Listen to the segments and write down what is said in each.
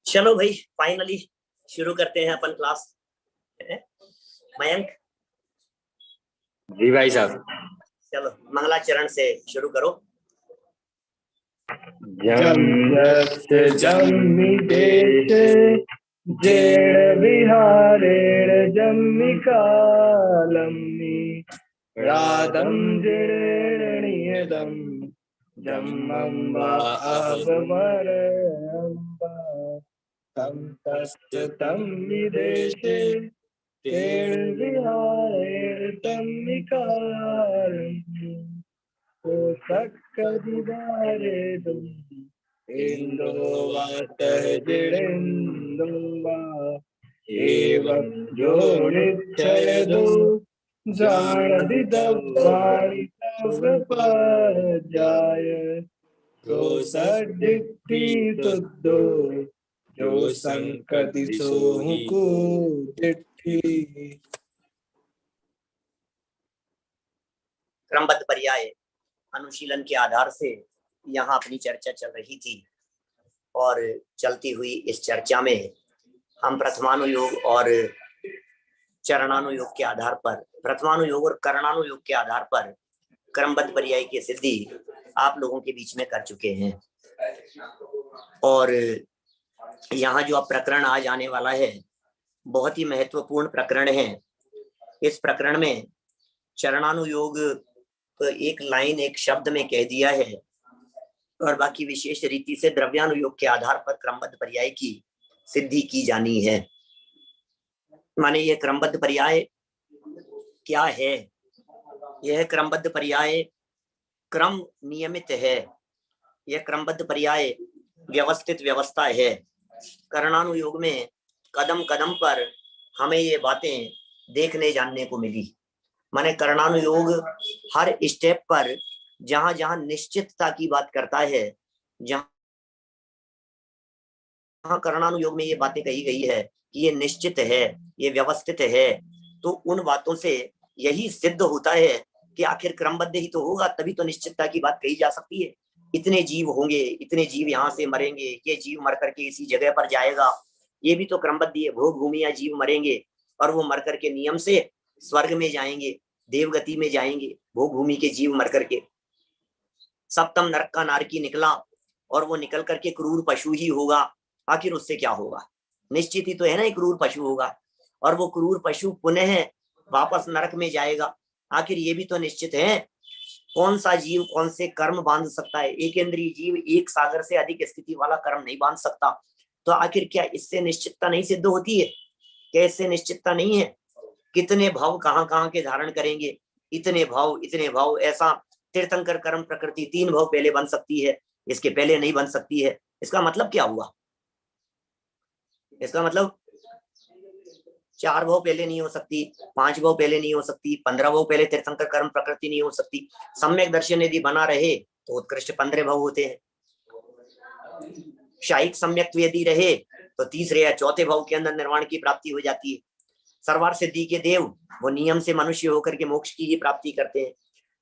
चलो भाई, फाइनली शुरू करते हैं अपन क्लास। मयंक, जी भाई साहब। चलो मंगलाचरण से शुरू करो। जेण विहारेण जम्मिकालम्नि राधं जिणेणियदं जम्मम्बा अभवरम्बा तं तस्य तं विदेशे तेण विहारेण जम्मिकालम्नि कोसक्कदिवारे दुं इंदो वातः जिणेन्दुम्बा एवं जो निच्छयदो जानदिदव्वाणि तव्रपाजाय तो सद्दिक्ति तुद्धो जो संकति सोहुको दिट्ठी। क्रमबद्ध पर्याय अनुशीलन के आधार से यहाँ अपनी चर्चा चल रही थी और चलती हुई इस चर्चा में हम प्रथमानुयोग और चरणानुयोग के आधार पर, प्रथमानुयोग और करणानुयोग के आधार पर क्रमबद्ध पर्याय की सिद्धि आप लोगों के बीच में कर चुके हैं। और यहाँ जो अब प्रकरण आज आने वाला है बहुत ही महत्वपूर्ण प्रकरण है। इस प्रकरण में चरणानुयोग तो एक लाइन एक शब्द में कह दिया है और बाकी विशेष रीति से द्रव्यानुयोग के आधार पर क्रमबद्ध पर्याय की सिद्धि की जानी है। माने ये क्रमबद्ध पर्याय क्या है? यह क्रमबद्ध पर्याय क्रम नियमित है। यह क्रमबद्ध पर्याय व्यवस्थित व्यवस्था है। करणानुयोग में कदम कदम पर हमें ये बातें देखने जानने को मिली। माने करणानुयोग हर स्टेप पर जहां जहां निश्चितता की बात करता है, जहां करणानुयोग में ये बातें कही गई है कि ये निश्चित है, ये व्यवस्थित है, तो उन बातों से यही सिद्ध होता है कि आखिर क्रमबद्ध ही तो होगा, तभी तो निश्चितता की बात कही जा सकती है। इतने जीव होंगे, इतने जीव यहाँ से मरेंगे, ये जीव मर करके इसी जगह पर जाएगा, ये भी तो क्रमबद्ध है। भोग भूमि या जीव मरेंगे और वो मर करके नियम से स्वर्ग में जाएंगे, देवगति में जाएंगे। भोग भूमि के जीव मर करके सप्तम नरक का नारकी निकला और वो निकल करके क्रूर पशु ही होगा। आखिर उससे क्या होगा? निश्चित ही तो है ना, क्रूर पशु होगा और वो क्रूर पशु पुनः वापस नरक में जाएगा। आखिर ये भी तो निश्चित है। कौन सा जीव कौन से कर्म बांध सकता है? एक इंद्रिय जीव एक सागर से अधिक स्थिति वाला कर्म नहीं बांध सकता। तो आखिर क्या इससे निश्चितता नहीं सिद्ध होती है? क्या इससे निश्चितता नहीं है? कितने भाव कहाँ कहाँ के धारण करेंगे, इतने भाव, ऐसा तीर्थंकर कर्म प्रकृति 3 भाव पहले बन सकती है, इसके पहले नहीं बन सकती है। इसका मतलब क्या हुआ? इसका मतलब 4 भाव पहले नहीं हो सकती, 5 भाव पहले नहीं हो सकती, 15 भाव पहले तीर्थंकर कर्म प्रकृति नहीं हो सकती। सम्यक दर्शन यदि बना रहे तो उत्कृष्ट 15 भाव होते हैं। शायिक सम्यक यदि रहे तो तीसरे या चौथे भाव के अंदर निर्वाण की प्राप्ति हो जाती है। सर्वार्थ सिद्धि के देव वो नियम से मनुष्य होकर के मोक्ष की ही प्राप्ति करते हैं।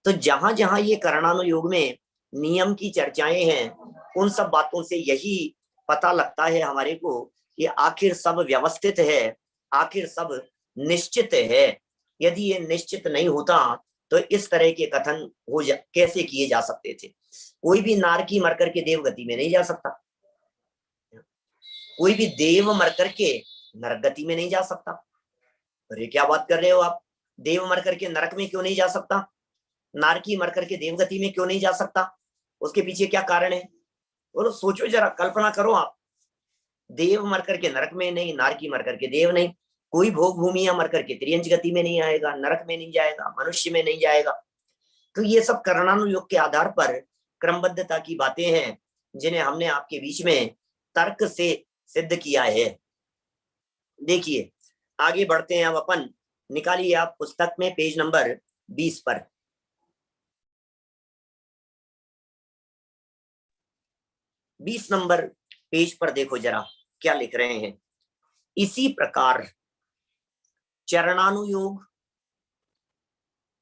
तो जहां जहां ये करणानुयोग में नियम की चर्चाएं हैं, उन सब बातों से यही पता लगता है हमारे को कि आखिर सब व्यवस्थित है, आखिर सब निश्चित है। यदि ये निश्चित नहीं होता तो इस तरह के कथन कैसे किए जा सकते थे? कोई भी नारकी मर करके देवगति में नहीं जा सकता, कोई भी देव मर करके नरक गति में नहीं जा सकता। अरे क्या बात कर रहे हो आप? देव मर करके नरक में क्यों नहीं जा सकता? नारकी मर करके देवगति में क्यों नहीं जा सकता? उसके पीछे क्या कारण है? बोलो, सोचो जरा, कल्पना करो आप। देव मर करके नरक में नहीं, नारकी मर करके देव नहीं, कोई भोग भूमि मर करके त्रियंच गति में नहीं आएगा, नरक में नहीं जाएगा, मनुष्य में नहीं जाएगा। तो ये सब करणानुयोग के आधार पर क्रमबद्धता की बातें हैं जिन्हें हमने आपके बीच में तर्क से सिद्ध किया है। देखिए आगे बढ़ते हैं अब अपन। निकालिए आप पुस्तक में पेज नंबर 20 पर। 20 नंबर पेज पर देखो जरा क्या लिख रहे हैं। इसी प्रकार चरणानुयोग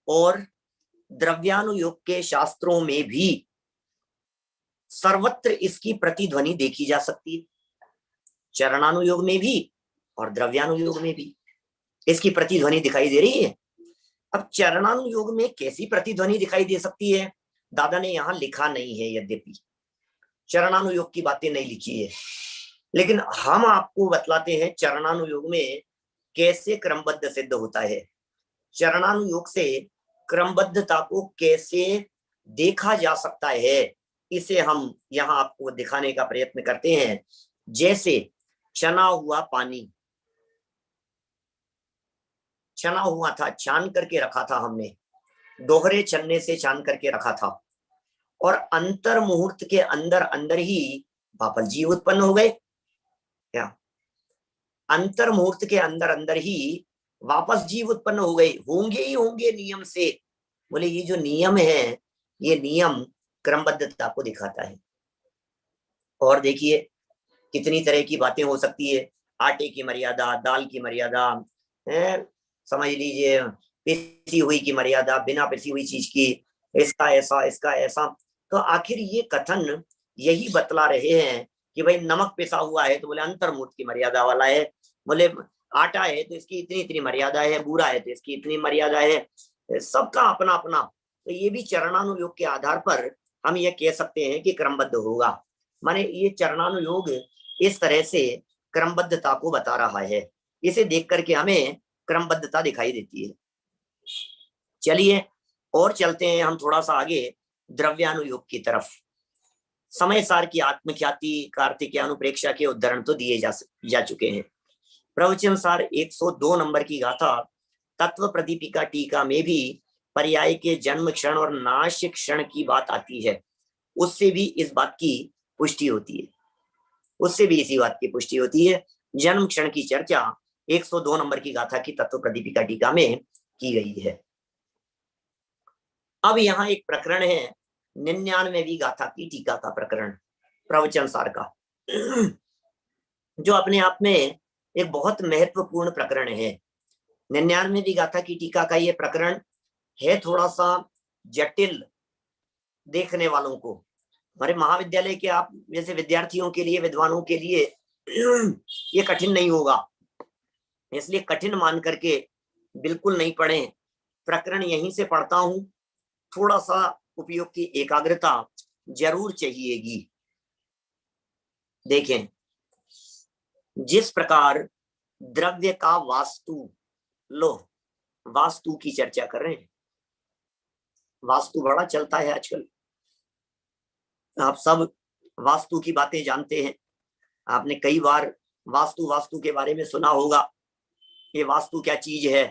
और द्रव्यानुयोग के शास्त्रों में भी सर्वत्र इसकी प्रतिध्वनि देखी जा सकती है। चरणानुयोग में भी और द्रव्यानुयोग में भी। इसकी प्रतिध्वनि दिखाई दे रही है। अब चरणानुयोग में कैसी प्रतिध्वनि दिखाई दे सकती है, दादा ने यहां लिखा नहीं है, यद्यपि चरणानुयोग की बातें नहीं लिखी है, लेकिन हम आपको बतलाते हैं चरणानुयोग में कैसे क्रमबद्ध सिद्ध होता है, चरणानुयोग से क्रमबद्धता को कैसे देखा जा सकता है, इसे हम यहाँ आपको दिखाने का प्रयत्न करते हैं। जैसे छना हुआ पानी, छना हुआ था, छान करके रखा था हमने, दोहरे छन्ने से छान करके रखा था, और अंतर मुहूर्त के अंदर अंदर ही वापस जीव उत्पन्न हो गए। क्या अंतर मुहूर्त के अंदर अंदर ही वापस जीव उत्पन्न हो गए? होंगे ही होंगे नियम से। बोले ये जो नियम है, ये नियम क्रमबद्धता को दिखाता है। और देखिए कितनी तरह की बातें हो सकती है, आटे की मर्यादा, दाल की मर्यादा, समझ लीजिए पिसी हुई की मर्यादा, बिना पिसी हुई चीज की, इसका ऐसा इसका ऐसा। तो आखिर ये कथन यही बतला रहे हैं कि भाई नमक पिसा हुआ है तो बोले अंतर्मुहूर्त की मर्यादा वाला है, बोले आटा है तो इसकी इतनी इतनी मर्यादा है, बूरा है तो इसकी इतनी मर्यादा है, सबका अपना अपना। तो ये भी चरणानुयोग के आधार पर हम ये कह सकते हैं कि क्रमबद्ध होगा। माने ये चरणानुयोग इस तरह से क्रमबद्धता को बता रहा है, इसे देख करके हमें क्रमबद्धता दिखाई देती है। चलिए और चलते हैं हम थोड़ा सा आगे द्रव्यानुयोग की तरफ। समय सार की आत्मख्याति, कार्तिक अनुप्रेक्षा के उदाहरण तो दिए जा चुके हैं। प्रवचन सार 102 नंबर की गाथा तत्व प्रदीपिका टीका में भी पर्याय के जन्म क्षण और नाश क्षण की बात आती है, उससे भी इस बात की पुष्टि होती है, उससे भी इसी बात की पुष्टि होती है। जन्म क्षण की चर्चा 102 नंबर की गाथा की तत्व प्रदीपिका टीका में की गई है। अब यहाँ एक प्रकरण है 99वीं गाथा की टीका का प्रकरण, प्रवचन सार का, जो अपने आप में एक बहुत महत्वपूर्ण प्रकरण है। 99वीं गाथा की टीका का ये प्रकरण है थोड़ा सा जटिल देखने वालों को। हमारे महाविद्यालय के आप जैसे विद्यार्थियों के लिए, विद्वानों के लिए ये कठिन नहीं होगा, इसलिए कठिन मान करके बिल्कुल नहीं पढ़ें। प्रकरण यहीं से पढ़ता हूं, थोड़ा सा उपयोग की एकाग्रता जरूर चाहिएगी। देखें, जिस प्रकार द्रव्य का वास्तु, लो वास्तु की चर्चा कर रहे हैं, वास्तु बड़ा चलता है आजकल, आप सब वास्तु की बातें जानते हैं। आपने कई बार वास्तु के बारे में सुना होगा, ये वास्तु क्या चीज है।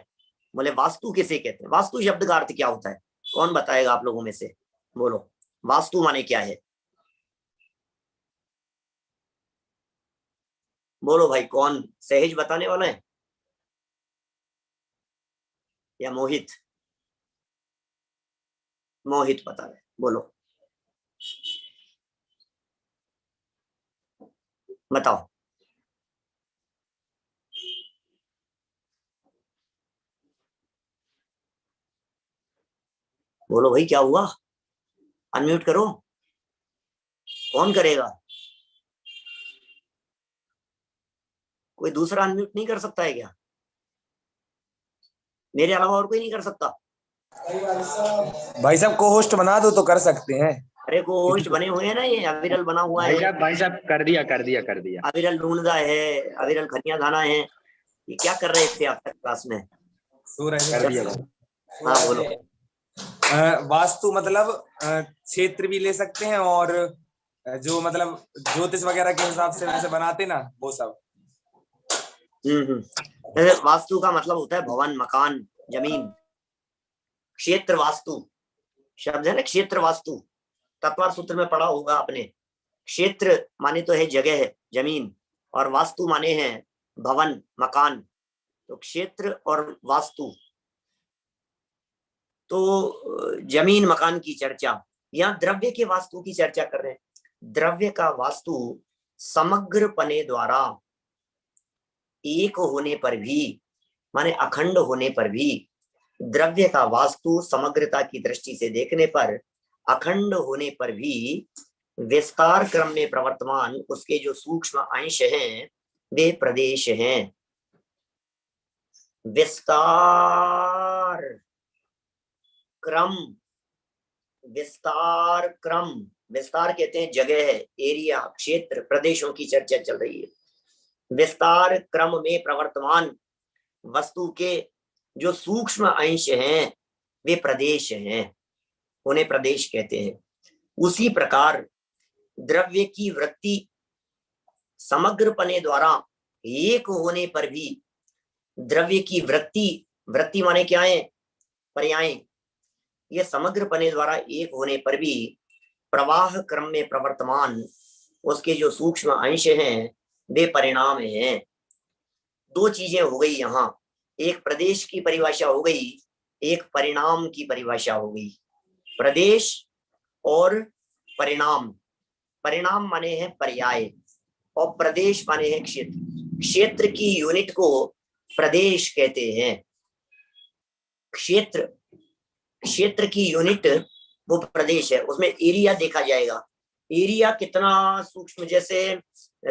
बोले वास्तु किसे कहते हैं, वास्तु शब्द का अर्थ क्या होता है, कौन बताएगा आप लोगों में से? बोलो वास्तु माने क्या है? बोलो भाई, कौन सहज बताने वाला है या मोहित? मोहित बता रहे, बोलो बताओ। बोलो भाई, क्या हुआ? अनम्यूट करो, कौन करेगा? कोई दूसरा अनम्यूट नहीं कर सकता है क्या? मेरे अलावा और कोई नहीं कर सकता? भाई साहब को होस्ट बना दो तो कर सकते हैं। अरे को होस्ट बने हुए हैं ना, ये अविरल बना हुआ है, भाई साहब कर दिया। अविरल ढूंढदा है, अविरल खनिया धाना है। ये क्या कर रहे थे आप तक क्लास में? कर दिया। हाँ बोलो। वास्तु मतलब क्षेत्र भी ले सकते हैं, और जो मतलब ज्योतिष वगैरह के हिसाब से वैसे बनाते ना, वो सब। जैसे वास्तु का मतलब होता है भवन, मकान, जमीन। क्षेत्र वास्तु शब्द है ना, क्षेत्र वास्तु तत्वार सूत्र में पढ़ा होगा आपने। क्षेत्र माने तो है जगह, जमीन, और वास्तु माने हैं भवन, मकान। तो क्षेत्र और वास्तु, तो जमीन मकान की चर्चा। यहाँ द्रव्य के वास्तु की चर्चा कर रहे हैं। द्रव्य का वास्तु समग्र पने द्वारा एक होने पर भी, माने अखंड होने पर भी, द्रव्य का वास्तु समग्रता की दृष्टि से देखने पर, अखंड होने पर भी विस्तार क्रम में प्रवर्तमान उसके जो सूक्ष्म अंश हैं वे प्रदेश हैं। विस्तार क्रम, विस्तार क्रम, विस्तार कहते हैं जगह है, एरिया, क्षेत्र, प्रदेशों की चर्चा चल रही है। विस्तार क्रम में प्रवर्तमान वस्तु के जो सूक्ष्म अंश हैं वे प्रदेश हैं, उन्हें प्रदेश कहते हैं। उसी प्रकार द्रव्य की वृत्ति समग्रपने द्वारा एक होने पर भी द्रव्य की वृत्ति, वृत्ति माने क्या है, पर्याय, ये समग्रपने द्वारा एक होने पर भी प्रवाह क्रम में प्रवर्तमान उसके जो सूक्ष्म अंश हैं वे परिणाम हैं। दो चीजें हो गई यहाँ, एक प्रदेश की परिभाषा हो गई, एक परिणाम की परिभाषा हो गई। प्रदेश और परिणाम, परिणाम माने हैं पर्याय और प्रदेश माने हैं क्षेत्र। क्षेत्र की यूनिट को प्रदेश कहते हैं। क्षेत्र, क्षेत्र की यूनिट वो प्रदेश है, उसमें एरिया देखा जाएगा। एरिया कितना सूक्ष्म, जैसे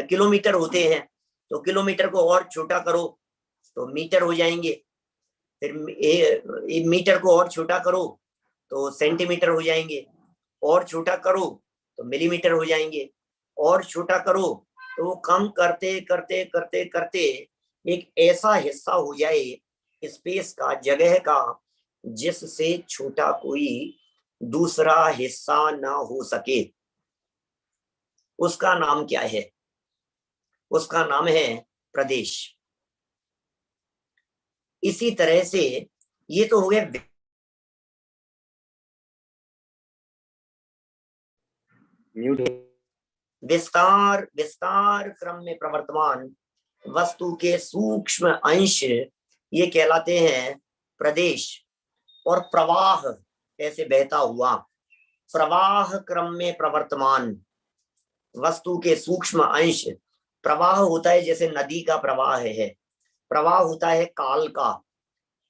किलोमीटर होते हैं तो किलोमीटर को और छोटा करो तो मीटर हो जाएंगे, फिर मीटर को और छोटा करो तो सेंटीमीटर हो जाएंगे, और छोटा करो तो मिलीमीटर हो जाएंगे, और छोटा करो तो वो कम करते करते करते करते एक ऐसा हिस्सा हो जाए स्पेस का, जगह का, जिससे छोटा कोई दूसरा हिस्सा ना हो सके। उसका नाम क्या है? उसका नाम है प्रदेश। इसी तरह से ये तो हो गया विस्तार, विस्तार क्रम में प्रवर्तमान वस्तु के सूक्ष्म अंश ये कहलाते हैं प्रदेश। और प्रवाह ऐसे बहता हुआ, प्रवाह क्रम में प्रवर्तमान वस्तु के सूक्ष्म अंश, प्रवाह होता है जैसे नदी का प्रवाह है, प्रवाह होता है काल का,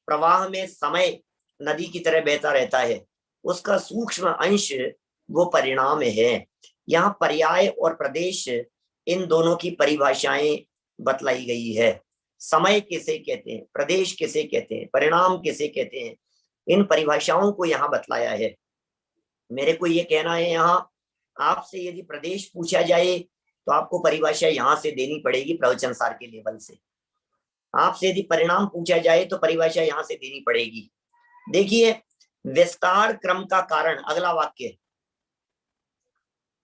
प्रवाह में समय नदी की तरह बहता रहता है, उसका सूक्ष्म अंश वो परिणाम है। यहाँ पर्याय और प्रदेश इन दोनों की परिभाषाएं बतलाई गई है। समय किसे कहते हैं, प्रदेश किसे कहते हैं, परिणाम किसे कहते हैं, इन परिभाषाओं को यहाँ बतलाया है। मेरे को ये कहना है, यहाँ आपसे यदि प्रदेश पूछा जाए तो आपको परिभाषा यहाँ से देनी पड़ेगी प्रवचन सार के लेवल से। आपसे यदि परिणाम पूछा जाए तो परिभाषा यहाँ से देनी पड़ेगी। देखिए, विस्तार क्रम का कारण, अगला वाक्य,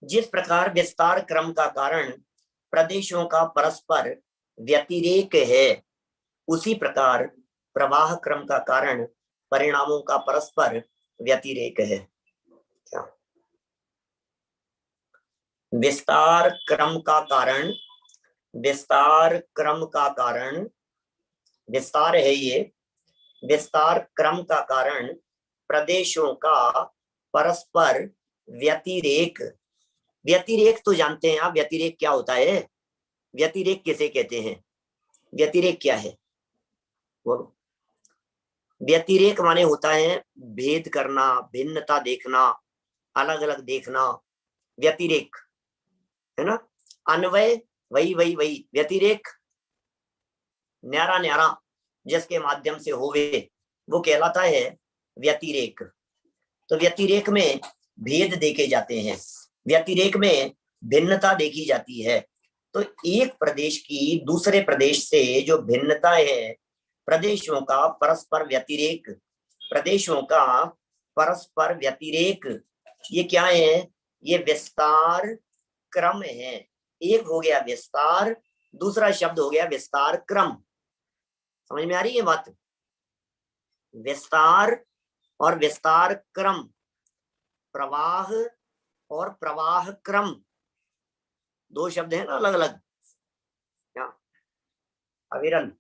जिस प्रकार विस्तार क्रम का कारण प्रदेशों का परस्पर व्यतिरेक है, उसी प्रकार प्रवाह क्रम का कारण परिणामों का परस्पर व्यतिरेक है। क्या? विस्तार क्रम का कारण, विस्तार क्रम का कारण, विस्तार है ये, विस्तार क्रम का कारण प्रदेशों का परस्पर व्यतिरेक। व्यतिरेक तो जानते हैं आप, व्यतिरेक क्या होता है? व्यतिरेक किसे कहते हैं? व्यतिरेक क्या है बोलो? व्यतिरेक माने होता है भेद करना, भिन्नता देखना, अलग अलग देखना, व्यतिरेक है ना। अन्वय वही वही वही, व्यतिरेक न्यारा न्यारा जिसके माध्यम से होवे वो कहलाता है व्यतिरेक। तो व्यतिरेक में भेद देखे जाते हैं, व्यतिरेक में भिन्नता देखी जाती है। तो एक प्रदेश की दूसरे प्रदेश से जो भिन्नता है, प्रदेशों का परस्पर व्यतिरेक, प्रदेशों का परस्पर व्यतिरेक, ये क्या है? ये विस्तार क्रम है। एक हो गया विस्तार, दूसरा शब्द हो गया विस्तार क्रम। समझ में आ रही है बात? विस्तार और विस्तार क्रम, प्रवाह और प्रवाह क्रम, दो शब्द है ना अलग अलग। अविरल,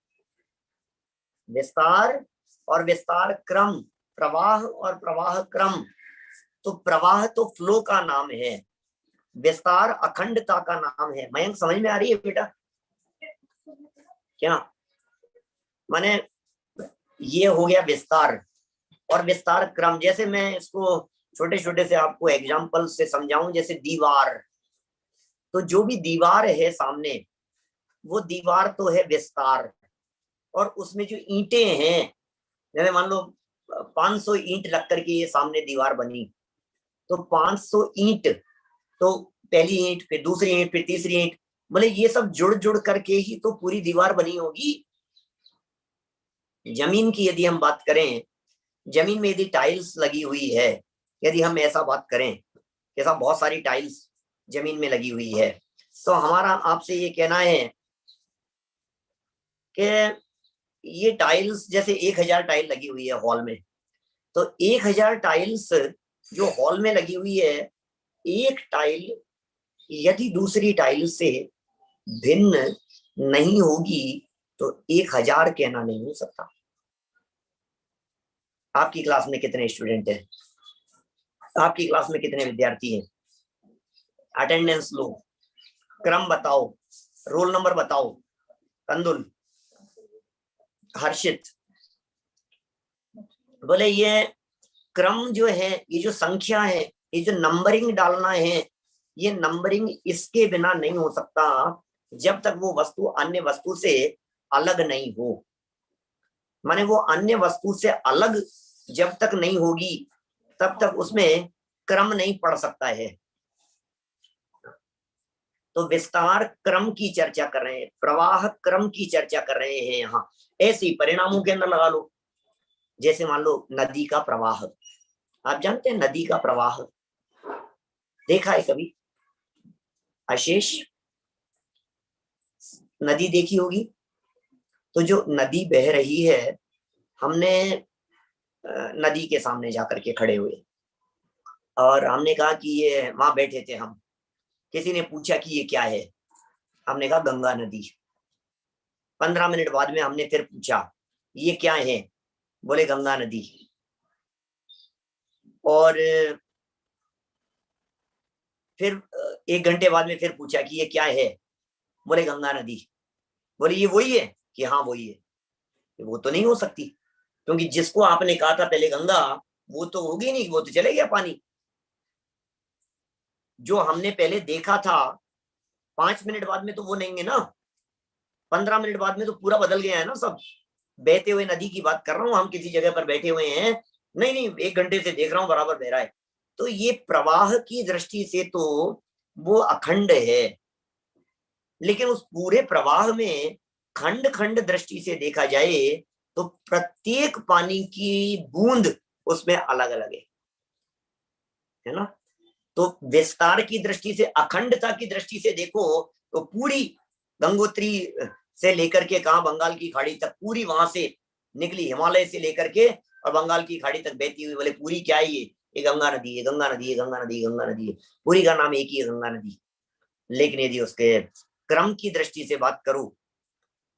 विस्तार और विस्तार क्रम, प्रवाह और प्रवाह क्रम। तो प्रवाह तो फ्लो का नाम है, विस्तार अखंडता का नाम है। मयंक समझ में आ रही है बेटा? क्या माने? ये हो गया विस्तार और विस्तार क्रम। जैसे मैं इसको छोटे छोटे से आपको एग्जाम्पल से समझाऊं, जैसे दीवार, तो जो भी दीवार है सामने, वो दीवार तो है विस्तार, और उसमें जो ईंटें हैं, जैसे मान लो 500 ईंट लग करके ये सामने दीवार बनी, तो 500 ईंट, तो पहली ईंट, फिर दूसरी ईंट, फिर तीसरी ईंट, बोले ये सब जुड़ जुड़ करके ही तो पूरी दीवार बनी होगी। जमीन की यदि हम बात करें, जमीन में यदि टाइल्स लगी हुई है, यदि हम ऐसा बात करें कि साहब बहुत सारी टाइल्स जमीन में लगी हुई है, तो हमारा आपसे ये कहना है कि ये टाइल्स जैसे 1000 टाइल लगी हुई है हॉल में, तो 1000 टाइल्स जो हॉल में लगी हुई है, एक टाइल यदि दूसरी टाइल से भिन्न नहीं होगी तो 1000 कहना नहीं हो सकता। आपकी क्लास में कितने स्टूडेंट हैं? आपकी क्लास में कितने विद्यार्थी हैं? अटेंडेंस लो, क्रम बताओ, रोल नंबर बताओ। कंदुल, हर्षित, बोले ये क्रम जो है, ये जो संख्या है, ये जो नंबरिंग डालना है, ये नंबरिंग इसके बिना नहीं हो सकता जब तक वो वस्तु अन्य वस्तु से अलग नहीं हो। माने वो अन्य वस्तु से अलग जब तक नहीं होगी तब तक उसमें क्रम नहीं पड़ सकता है। तो विस्तार क्रम की चर्चा कर रहे हैं, प्रवाह क्रम की चर्चा कर रहे हैं यहाँ। ऐसे ही परिणामों के अंदर लगा लो, जैसे मान लो नदी का प्रवाह, आप जानते हैं नदी का प्रवाह देखा है कभी? आशीष, नदी देखी होगी। तो जो नदी बह रही है, हमने नदी के सामने जाकर के खड़े हुए और हमने कहा कि ये, वहां बैठे थे हम, किसी ने पूछा कि ये क्या है, हमने कहा गंगा नदी। 15 मिनट बाद में हमने फिर पूछा ये क्या है, बोले गंगा नदी। और फिर 1 घंटे बाद में फिर पूछा कि ये क्या है, बोले गंगा नदी। बोले ये वही है कि हाँ वही है। वो तो नहीं हो सकती, क्योंकि जिसको आपने कहा था पहले गंगा, वो तो होगी नहीं, वो तो चले गया पानी। जो हमने पहले देखा था 5 मिनट बाद में तो वो नहीं है ना, 15 मिनट बाद में तो पूरा बदल गया है ना सब। बहते हुए नदी की बात कर रहा हूं, हम किसी जगह पर बैठे हुए हैं, नहीं नहीं 1 घंटे से देख रहा हूं बराबर बह रहा है। तो ये प्रवाह की दृष्टि से तो वो अखंड है, लेकिन उस पूरे प्रवाह में खंड खंड दृष्टि से देखा जाए तो प्रत्येक पानी की बूंद उसमें अलग अलग है ना। तो विस्तार की दृष्टि से, अखंडता की दृष्टि से देखो तो पूरी गंगोत्री से लेकर के कहा बंगाल की खाड़ी तक, पूरी वहां से निकली, हिमालय से लेकर के और बंगाल की खाड़ी तक बहती हुई, बोले पूरी क्या है ये गंगा नदी है, गंगा नदी है, गंगा नदी, गंगा नदी है, पूरी का नाम एक ही है, गंगा नदी। लेकिन यदि उसके क्रम की दृष्टि से बात करूं,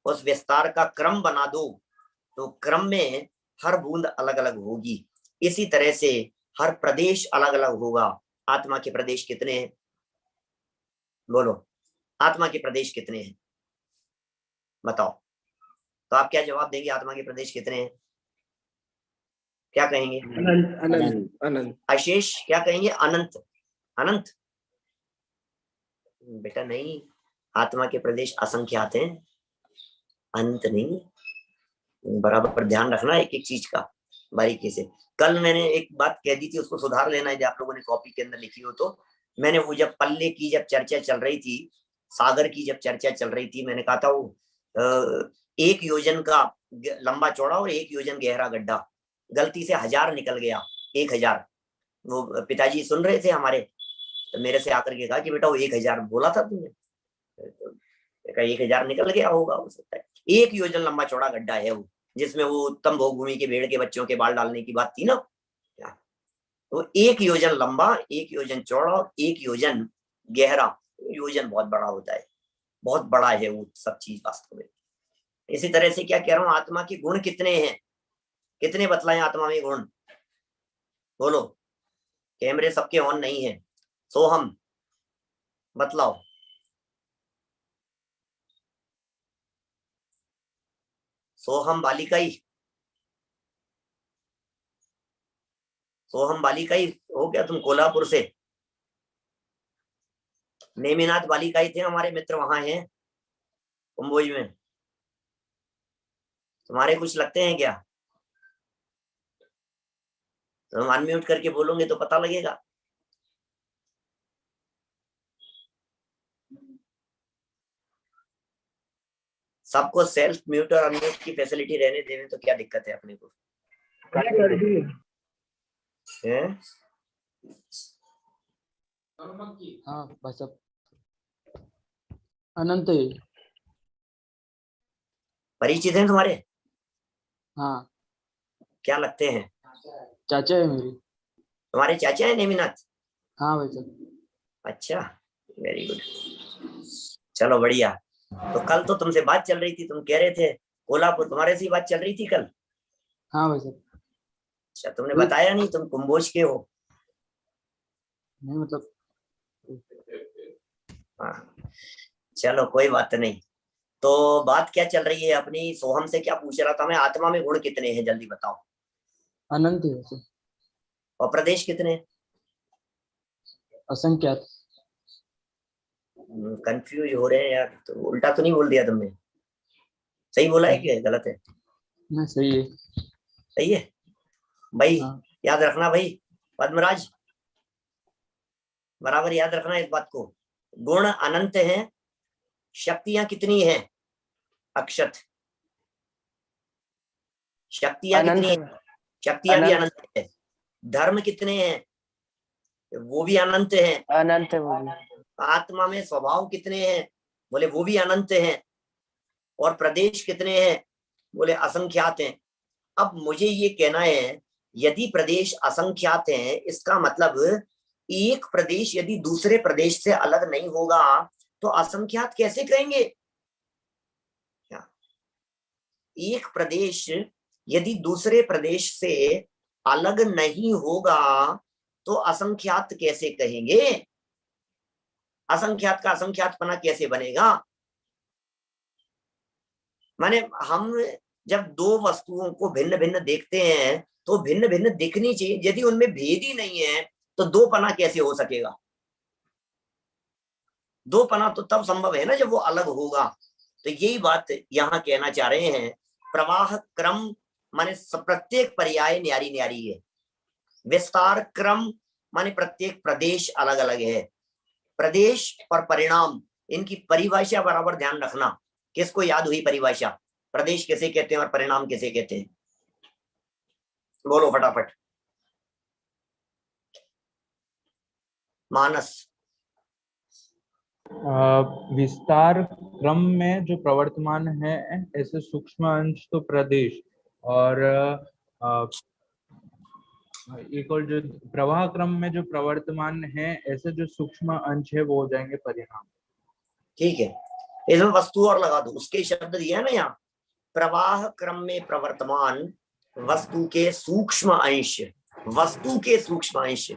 उस विस्तार का क्रम बना दो तो क्रम में हर बूंद अलग अलग होगी। इसी तरह से हर प्रदेश अलग अलग होगा। आत्मा के प्रदेश कितने हैं? बोलो, आत्मा के प्रदेश कितने हैं? बताओ। तो आप क्या जवाब देंगे? आत्मा के प्रदेश कितने हैं? क्या कहेंगे? अनंत अनंत अनंत। आशीष क्या कहेंगे? अनंत। अनंत बेटा नहीं, आत्मा के प्रदेश असंख्यात हैं, अनंत नहीं। बराबर ध्यान रखना एक एक चीज का बारीकी से। कल मैंने एक बात कह दी थी, उसको सुधार लेना है, आप लोगों ने कॉपी के अंदर लिखी हो तो। मैंने वो जब पल्ले की जब चर्चा चल रही थी, सागर की जब चर्चा चल रही थी, मैंने कहा था वो 1 योजन का लंबा चौड़ा और 1 योजन गहरा गड्ढा, गलती से 1000 निकल गया, 1000। वो पिताजी सुन रहे थे हमारे, तो मेरे से आकर के कहा कि बेटा वो 1000 बोला था तुमने, तो 1000 निकल गया होगा, हो सकता है। 1 योजन लंबा चौड़ा गड्ढा है वो, जिसमें वो उत्तम भोगभूमि के भेड़ के बच्चों के बाल डालने की बात थी ना। तो 1 योजन लंबा, 1 योजन चौड़ा और 1 योजन गहरा। योजन बहुत बड़ा होता है, बहुत बड़ा है वो सब चीज वास्तव में। इसी तरह से क्या कह रहा हूं, आत्मा के गुण कितने हैं? कितने बतलाएं आत्मा में गुण? बोलो, कैमरे सबके ऑन नहीं है। सोहम बतलाओ। सोहम बालिकाई, सोहम बालिकाई हो गया तुम कोल्हापुर से? नेमिनाथ बालिकाई थे हमारे मित्र, वहां हैं, कुंभोज में? तुम्हारे कुछ लगते हैं क्या? तुम अनम्यूट करके बोलोगे तो पता लगेगा। सबको सेल्फ म्यूट और अनम्यूट की फैसिलिटी रहने देने तो क्या दिक्कत है अपने को? हैं? हाँ भाई साहब, अनंत है। परिचित हैं तुम्हारे? हाँ, क्या लगते हैं? चाचा है मेरे। तुम्हारे चाचा है नेमिनाथ? हाँ भाई साहब। अच्छा, वेरी गुड, चलो बढ़िया। तो कल तो तुमसे बात चल रही थी, तुम कह रहे थे कोल्हापुर, तुम्हारे से ही बात चल रही थी कल? हाँ भाई साहब। अच्छा, तुमने बताया नहीं तुम कुंभोज के हो? नहीं मतलब, हाँ, चलो कोई बात नहीं। तो बात क्या चल रही है अपनी? सोहम से क्या पूछ रहा था मैं, आत्मा में गुण कितने हैं जल्दी बताओ। अनंत है वैसे, और प्रदेश कितने? असंख्यात। कंफ्यूज हो रहे हैं यार, तो उल्टा तो नहीं बोल दिया तुमने? सही बोला है कि गलत है? नहीं, सही है। सही है भाई। हाँ। याद रखना भाई, पद्मराज, बराबर याद रखना इस बात को। गुण अनंत हैं, शक्तियां कितनी हैं? अक्षत, शक्तियां अनंत कितनी है। हैं? शक्तियां भी अनंत। अनंत है। धर्म कितने हैं? वो भी अनंत हैं। अनंत है वो भी। आत्मा में स्वभाव कितने हैं? बोले वो भी अनंत हैं। और प्रदेश कितने हैं? बोले असंख्यात हैं। अब मुझे ये कहना है, यदि प्रदेश असंख्यात हैं, इसका मतलब एक प्रदेश यदि दूसरे प्रदेश से अलग नहीं होगा तो असंख्यात कैसे कहेंगे? एक प्रदेश यदि दूसरे प्रदेश से अलग नहीं होगा तो असंख्यात कैसे कहेंगे? असंख्यात का असंख्यातपना कैसे बनेगा? माने हम जब दो वस्तुओं को भिन्न भिन्न देखते हैं तो भिन्न भिन्न दिखनी चाहिए, यदि उनमें भेद ही नहीं है तो दो पना कैसे हो सकेगा? दो पना तो तब संभव है ना जब वो अलग होगा। तो यही बात यहाँ कहना चाह रहे हैं। प्रवाह क्रम माने प्रत्येक पर्याय न्यारी न्यारी है। विस्तार क्रम माने प्रत्येक प्रदेश अलग अलग है। प्रदेश और परिणाम, इनकी परिभाषा बराबर ध्यान रखना। किसको याद हुई परिभाषा? प्रदेश किसे कहते हैं और परिणाम किसे कहते हैं? बोलो फटाफट। मानस। विस्तार क्रम में जो प्रवर्तमान है ऐसे सूक्ष्म अंश तो प्रदेश, और एक और जो प्रवाह क्रम में जो प्रवर्तमान है ऐसे जो सूक्ष्म अंश है वो हो जाएंगे परिणाम। ठीक है, इसमें वस्तु और लगा दो, उसके शब्द दिया है ना यहाँ। प्रवाह क्रम में प्रवर्तमान वस्तु के सूक्ष्म अंश, वस्तु के सूक्ष्म अंश।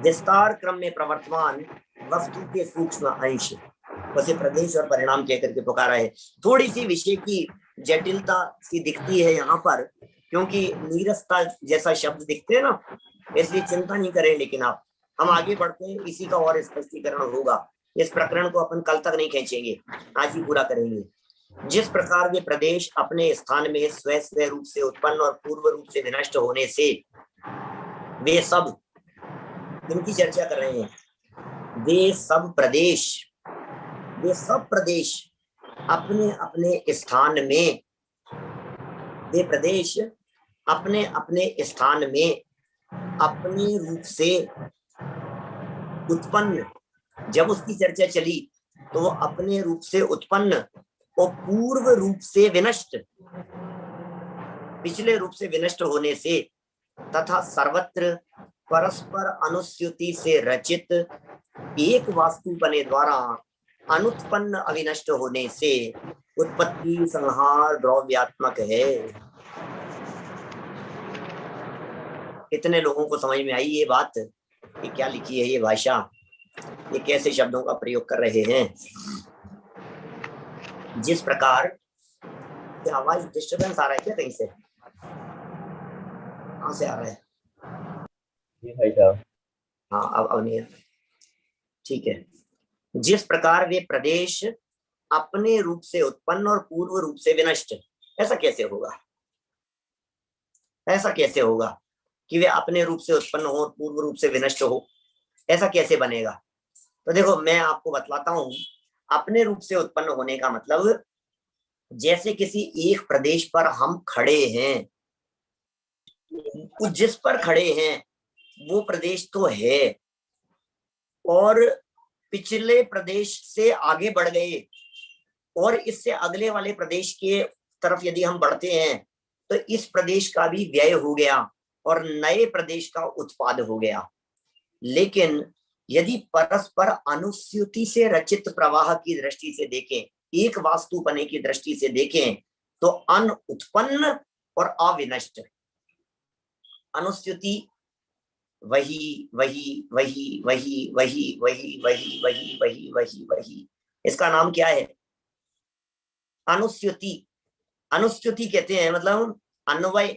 विस्तार क्रम में प्रवर्तमान वस्तु के सूक्ष्म अंश, उसे प्रदेश और परिणाम कहकर के पुकारा है। थोड़ी सी विषय की जटिलता सी दिखती है यहाँ पर, क्योंकि नीरसता जैसा शब्द दिखते हैं ना, इसलिए चिंता नहीं करें। लेकिन आप, हम आगे बढ़ते हैं, इसी का और स्पष्टीकरण होगा। इस प्रकरण को अपन कल तक नहीं खींचेंगे, आज ही पूरा करेंगे। जिस प्रकार वे प्रदेश अपने स्थान में स्वयं स्वयं रूप से उत्पन्न और पूर्व रूप से विनष्ट होने से वे सब, इनकी चर्चा कर रहे हैं। वे सब प्रदेश अपने अपने स्थान में, वे प्रदेश अपने अपने स्थान में अपने रूप से उत्पन्न, जब उसकी चर्चा चली तो वो अपने रूप से उत्पन्न और पूर्व रूप से विनष्ट, पिछले रूप से विनष्ट होने से, तथा सर्वत्र परस्पर अनुस्यूति से रचित एक वास्तुपने द्वारा अनुत्पन्न अविनष्ट होने से उत्पत्ति संहार द्रव्यात्मक है। कितने लोगों को समझ में आई ये बात? ये क्या लिखी है ये भाषा, ये कैसे शब्दों का प्रयोग कर रहे हैं? जिस प्रकार, आवाज डिस्टर्बेंस आ रहा है क्या कहीं से? कहाँ से आ रहा है? हाँ अब नहीं है। ठीक है। जिस प्रकार वे प्रदेश अपने रूप से उत्पन्न और पूर्व रूप से विनष्ट। ऐसा कैसे होगा? ऐसा कैसे होगा कि वे अपने रूप से उत्पन्न हो और पूर्व रूप से विनष्ट हो? ऐसा कैसे बनेगा? तो देखो मैं आपको बतलाता हूं। अपने रूप से उत्पन्न होने का मतलब, जैसे किसी एक प्रदेश पर हम खड़े हैं, जिस पर खड़े हैं वो प्रदेश तो है, और पिछले प्रदेश से आगे बढ़ गए और इससे अगले वाले प्रदेश के तरफ यदि हम बढ़ते हैं तो इस प्रदेश का भी व्यय हो गया और नए प्रदेश का उत्पाद हो गया। लेकिन यदि परस्पर अनुस्यूति से रचित प्रवाह की दृष्टि से देखें, एक वास्तुपने की दृष्टि से देखें, तो अन उत्पन्न और अविनष्ट। अनुस्यूति वही वही वही वही वही वही वही वही वही वही वही, इसका नाम क्या है? अनुस्यूति। अनुस्यूति कहते हैं मतलब अन्वय,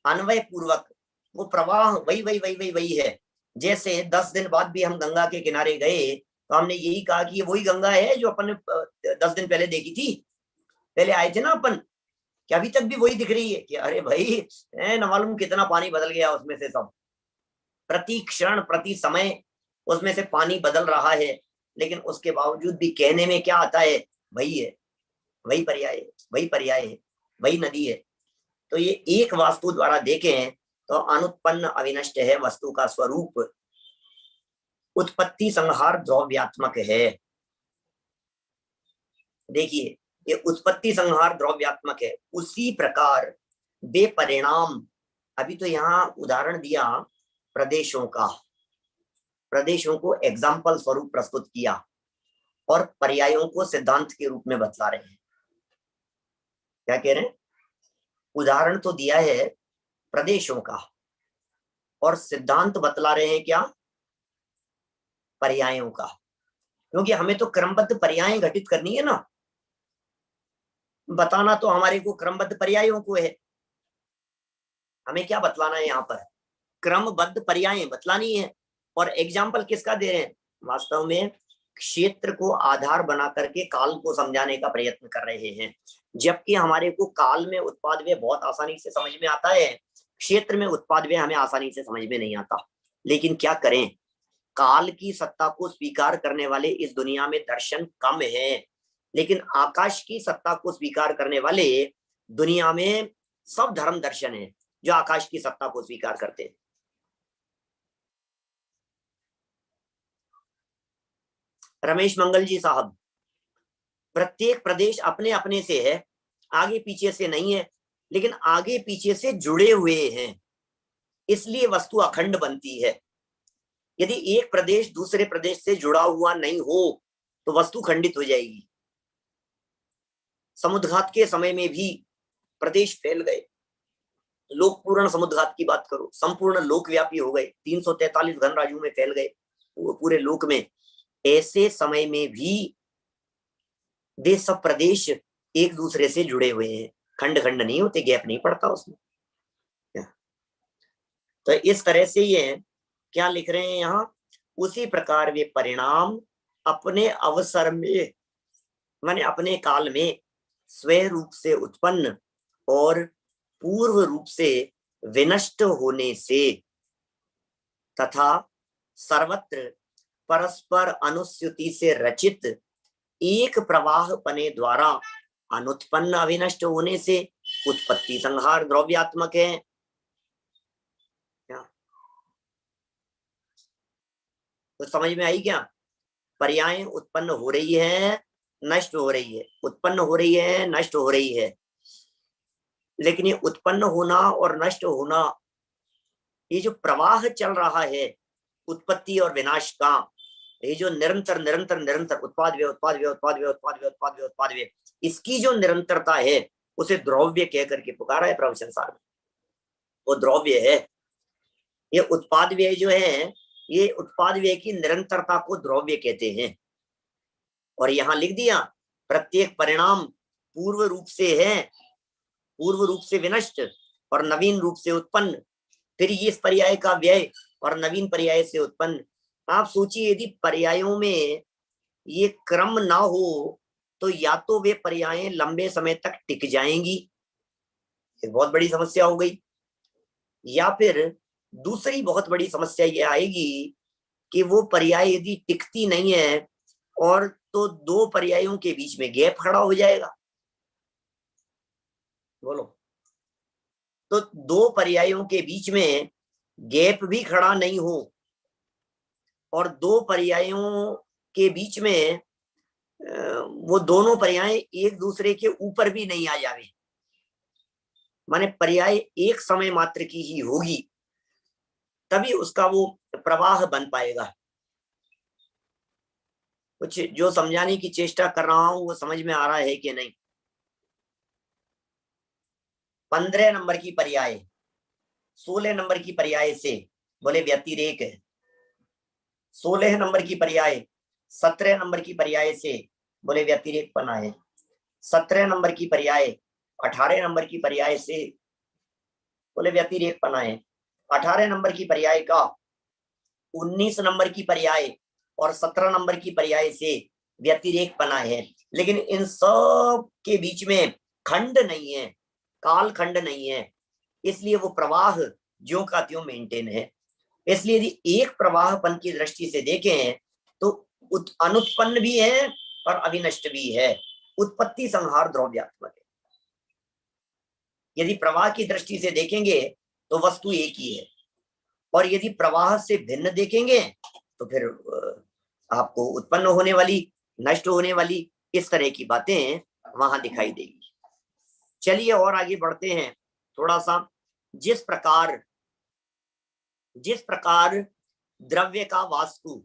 अन्वय पूर्वक वो प्रवाह वही वही वही वही वही है। जैसे 10 दिन बाद भी हम गंगा के किनारे गए तो हमने यही कहा कि ये वही गंगा है जो अपन ने 10 दिन पहले देखी थी, पहले आए थे ना अपन, क्या अभी तक भी वही दिख रही है? कि अरे भाई न मालूम कितना पानी बदल गया उसमें से, सब प्रति क्षण प्रति समय उसमें से पानी बदल रहा है, लेकिन उसके बावजूद भी कहने में क्या आता है? वही है, वही पर्याय है, वही पर्याय है, वही नदी है। तो ये एक वास्तु द्वारा देखें तो अनुत्पन्न अविनष्ट है वस्तु का स्वरूप, उत्पत्ति संहार द्रव्यात्मक है। देखिए ये उत्पत्ति संहार द्रव्यात्मक है। उसी प्रकार वे परिणाम, अभी तो यहाँ उदाहरण दिया प्रदेशों का, प्रदेशों को एग्जाम्पल स्वरूप प्रस्तुत किया और पर्यायों को सिद्धांत के रूप में बतला रहे हैं। क्या कह रहे हैं? उदाहरण तो दिया है प्रदेशों का और सिद्धांत बतला रहे हैं क्या? पर्यायों का। क्योंकि हमें तो क्रमबद्ध पर्याय घटित करनी है ना, बताना तो हमारे को क्रमबद्ध पर्यायों को है। हमें क्या बतलाना है? यहाँ पर क्रमबद्ध पर्याय बतलानी है। और एग्जाम्पल किसका दे रहे हैं? वास्तव में क्षेत्र को आधार बना करके काल को समझाने का प्रयत्न कर रहे हैं। जबकि हमारे को काल में उत्पाद व्यय बहुत आसानी से समझ में आता है, क्षेत्र में उत्पाद व्यय हमें आसानी से समझ में नहीं आता। लेकिन क्या करें, काल की सत्ता को स्वीकार करने वाले इस दुनिया में दर्शन कम है, लेकिन आकाश की सत्ता को स्वीकार करने वाले दुनिया में सब धर्म दर्शन है जो आकाश की सत्ता को स्वीकार करते हैं। रमेश मंगल जी साहब, प्रत्येक प्रदेश अपने अपने से है, आगे पीछे से नहीं है, लेकिन आगे पीछे से जुड़े हुए हैं, इसलिए वस्तु अखंड बनती है। यदि एक प्रदेश दूसरे प्रदेश से जुड़ा हुआ नहीं हो तो वस्तु खंडित हो जाएगी। समुद्रघात के समय में भी प्रदेश फैल गए, लोक पूर्ण समुद्रघात की बात करो, संपूर्ण लोकव्यापी हो गए, 343 घन राज्यों में फैल गए पूरे लोक में। ऐसे समय में भी वे सब प्रदेश एक दूसरे से जुड़े हुए हैं, खंड खंड नहीं होते, गैप नहीं पड़ता उसमें। तो इस तरह से ये क्या लिख रहे हैं यहाँ? उसी प्रकार वे परिणाम अपने अवसर में, माने अपने काल में स्वयं रूप से उत्पन्न और पूर्व रूप से विनष्ट होने से तथा सर्वत्र परस्पर अनुस्यूति से रचित एक प्रवाह पने द्वारा अनुत्पन्न अविनष्ट होने से उत्पत्ति संहार द्रव्यात्मक है। तो समझ में आई क्या? पर्याय उत्पन्न हो रही है, नष्ट हो रही है, उत्पन्न हो रही है, नष्ट हो रही है। लेकिन ये उत्पन्न होना और नष्ट होना, ये जो प्रवाह चल रहा है उत्पत्ति और विनाश का, ये जो निरंतर निरंतर निरंतर उत्पाद व्यय उत्पाद व्यय उत्पाद व्यय उत्पाद व्यय उत्पाद व्यय उत्पाद व्यय, इसकी जो निरंतरता है उसे द्रव्य कह करके पुकारा है प्रवचन सार में। वो द्रव्य है। ये उत्पाद व्यय जो है, ये उत्पाद व्यय की निरंतरता को द्रव्य कहते हैं। और यहां लिख दिया प्रत्येक परिणाम पूर्व रूप से है, पूर्व रूप से विनष्ट और नवीन रूप से उत्पन्न, फिर इस पर्याय का व्यय और नवीन पर्याय से उत्पन्न। आप सोचिए यदि पर्यायों में ये क्रम ना हो तो या तो वे पर्यायें लंबे समय तक टिक जाएंगी, एक बहुत बड़ी समस्या हो गई, या फिर दूसरी बहुत बड़ी समस्या ये आएगी कि वो पर्याय यदि टिकती नहीं है और तो दो पर्यायों के बीच में गैप खड़ा हो जाएगा। बोलो, तो दो पर्यायों के बीच में गैप भी खड़ा नहीं हो और दो पर्यायों के बीच में वो दोनों पर्याय एक दूसरे के ऊपर भी नहीं आ जावे, माने पर्याय एक समय मात्र की ही होगी, तभी उसका वो प्रवाह बन पाएगा। कुछ जो समझाने की चेष्टा कर रहा हूं वो समझ में आ रहा है कि नहीं? 15 नंबर की पर्याय 16 नंबर की पर्याय से बोले व्यतिरेक है, 16 नंबर की पर्याय 17 नंबर की पर्याय से बोले व्यतिरेक पना है, 17 नंबर की पर्याय 18 नंबर की पर्याय से बोले व्यतिरेक पना है, 18 नंबर की पर्याय का 19 नंबर की पर्याय और 17 नंबर की पर्याय से व्यतिरेक पना है। लेकिन इन सब के बीच में खंड नहीं है, काल खंड नहीं है, इसलिए वो प्रवाह ज्यों का त्यों मेंटेन है। इसलिए यदि एक प्रवाहपन की दृष्टि से देखें तो अनुत्पन्न भी है और अविनष्ट भी है, उत्पत्ति संहार द्रव्यात्मक है। यदि प्रवाह की दृष्टि से देखेंगे तो वस्तु एक ही है, और यदि प्रवाह से भिन्न देखेंगे तो फिर आपको उत्पन्न होने वाली, नष्ट होने वाली, इस तरह की बातें वहां दिखाई देगी। चलिए और आगे बढ़ते हैं थोड़ा सा। जिस प्रकार द्रव्य का वास्तु,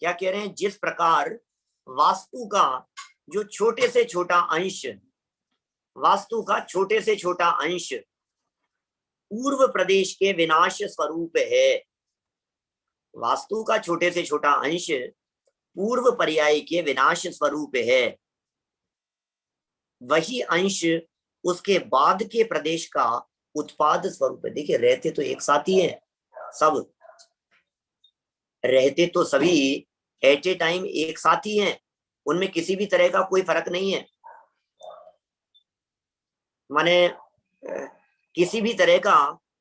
क्या कह रहे हैं, जिस प्रकार वास्तु का जो छोटे से छोटा अंश, वास्तु का छोटे से छोटा अंश पूर्व प्रदेश के विनाश स्वरूप है, वास्तु का छोटे से छोटा अंश पूर्व पर्याय के विनाश स्वरूप है, वही अंश उसके बाद के प्रदेश का उत्पाद स्वरूप है। देखिए, रहते तो एक साथ ही है, सब रहते तो सभी एट ए टाइम एक साथ ही हैं, उनमें किसी भी तरह का कोई फर्क नहीं है, माने किसी भी तरह का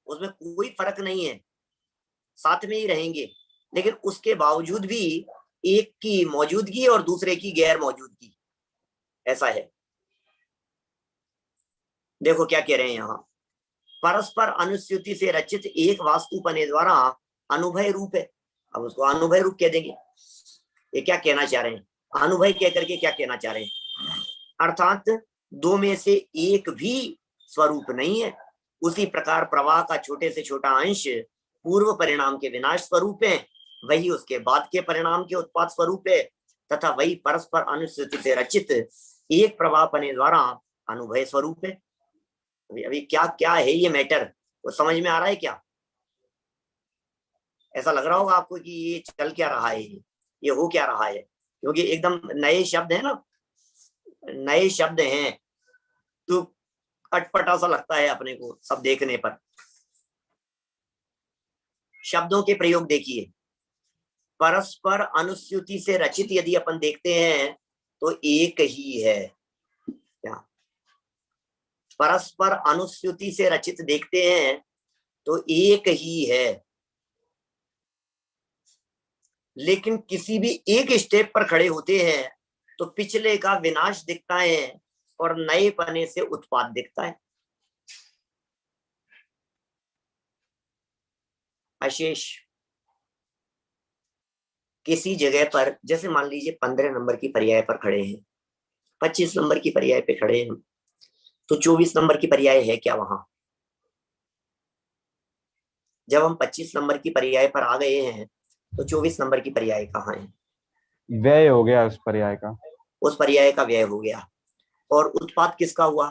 उसमें कोई फर्क नहीं है, साथ में ही रहेंगे। लेकिन उसके बावजूद भी एक की मौजूदगी और दूसरे की गैर मौजूदगी, ऐसा है। देखो क्या कह रहे हैं यहाँ, परस्पर अनुस्यूति से रचित एक वास्तुपने द्वारा अनुभय रूप है। अब उसको अनुभय रूप कह देंगे। ये क्या कहना चाह रहे हैं, अनुभय कह करके क्या कहना चाह रहे हैं, अर्थात दो में से एक भी स्वरूप नहीं है। उसी प्रकार प्रवाह का छोटे से छोटा अंश पूर्व परिणाम के विनाश स्वरूप है, वही उसके बाद के परिणाम के उत्पाद स्वरूप है, तथा वही परस्पर अनुस्यूति से रचित एक प्रवाहपने द्वारा अनुभय स्वरूप है। अभी क्या क्या है ये मैटर, वो समझ में आ रहा है क्या? ऐसा लग रहा होगा आपको कि ये चल क्या रहा है, ये हो क्या रहा है, क्योंकि एकदम नए शब्द है ना, नए शब्द हैं तो अटपटा सा लगता है अपने को सब देखने पर। शब्दों के प्रयोग देखिए, परस्पर अनुस्यूति से रचित यदि अपन देखते हैं तो एक ही है, क्या परस्पर अनुस्यूति से रचित देखते हैं तो एक ही है, लेकिन किसी भी एक स्टेप पर खड़े होते हैं तो पिछले का विनाश दिखता है और नए पने से उत्पाद दिखता है। अशेष किसी जगह पर, जैसे मान लीजिए 15 नंबर की पर्याय पर खड़े हैं, 25 नंबर की पर्याय पे खड़े हैं, तो 24 नंबर की पर्याय है क्या वहां? जब हम 25 नंबर की पर्याय पर आ गए हैं तो 24 नंबर की पर्याय कहाँ है? व्यय हो गया उस पर्याय का, उस पर्याय का व्यय हो गया। और उत्पाद किसका हुआ?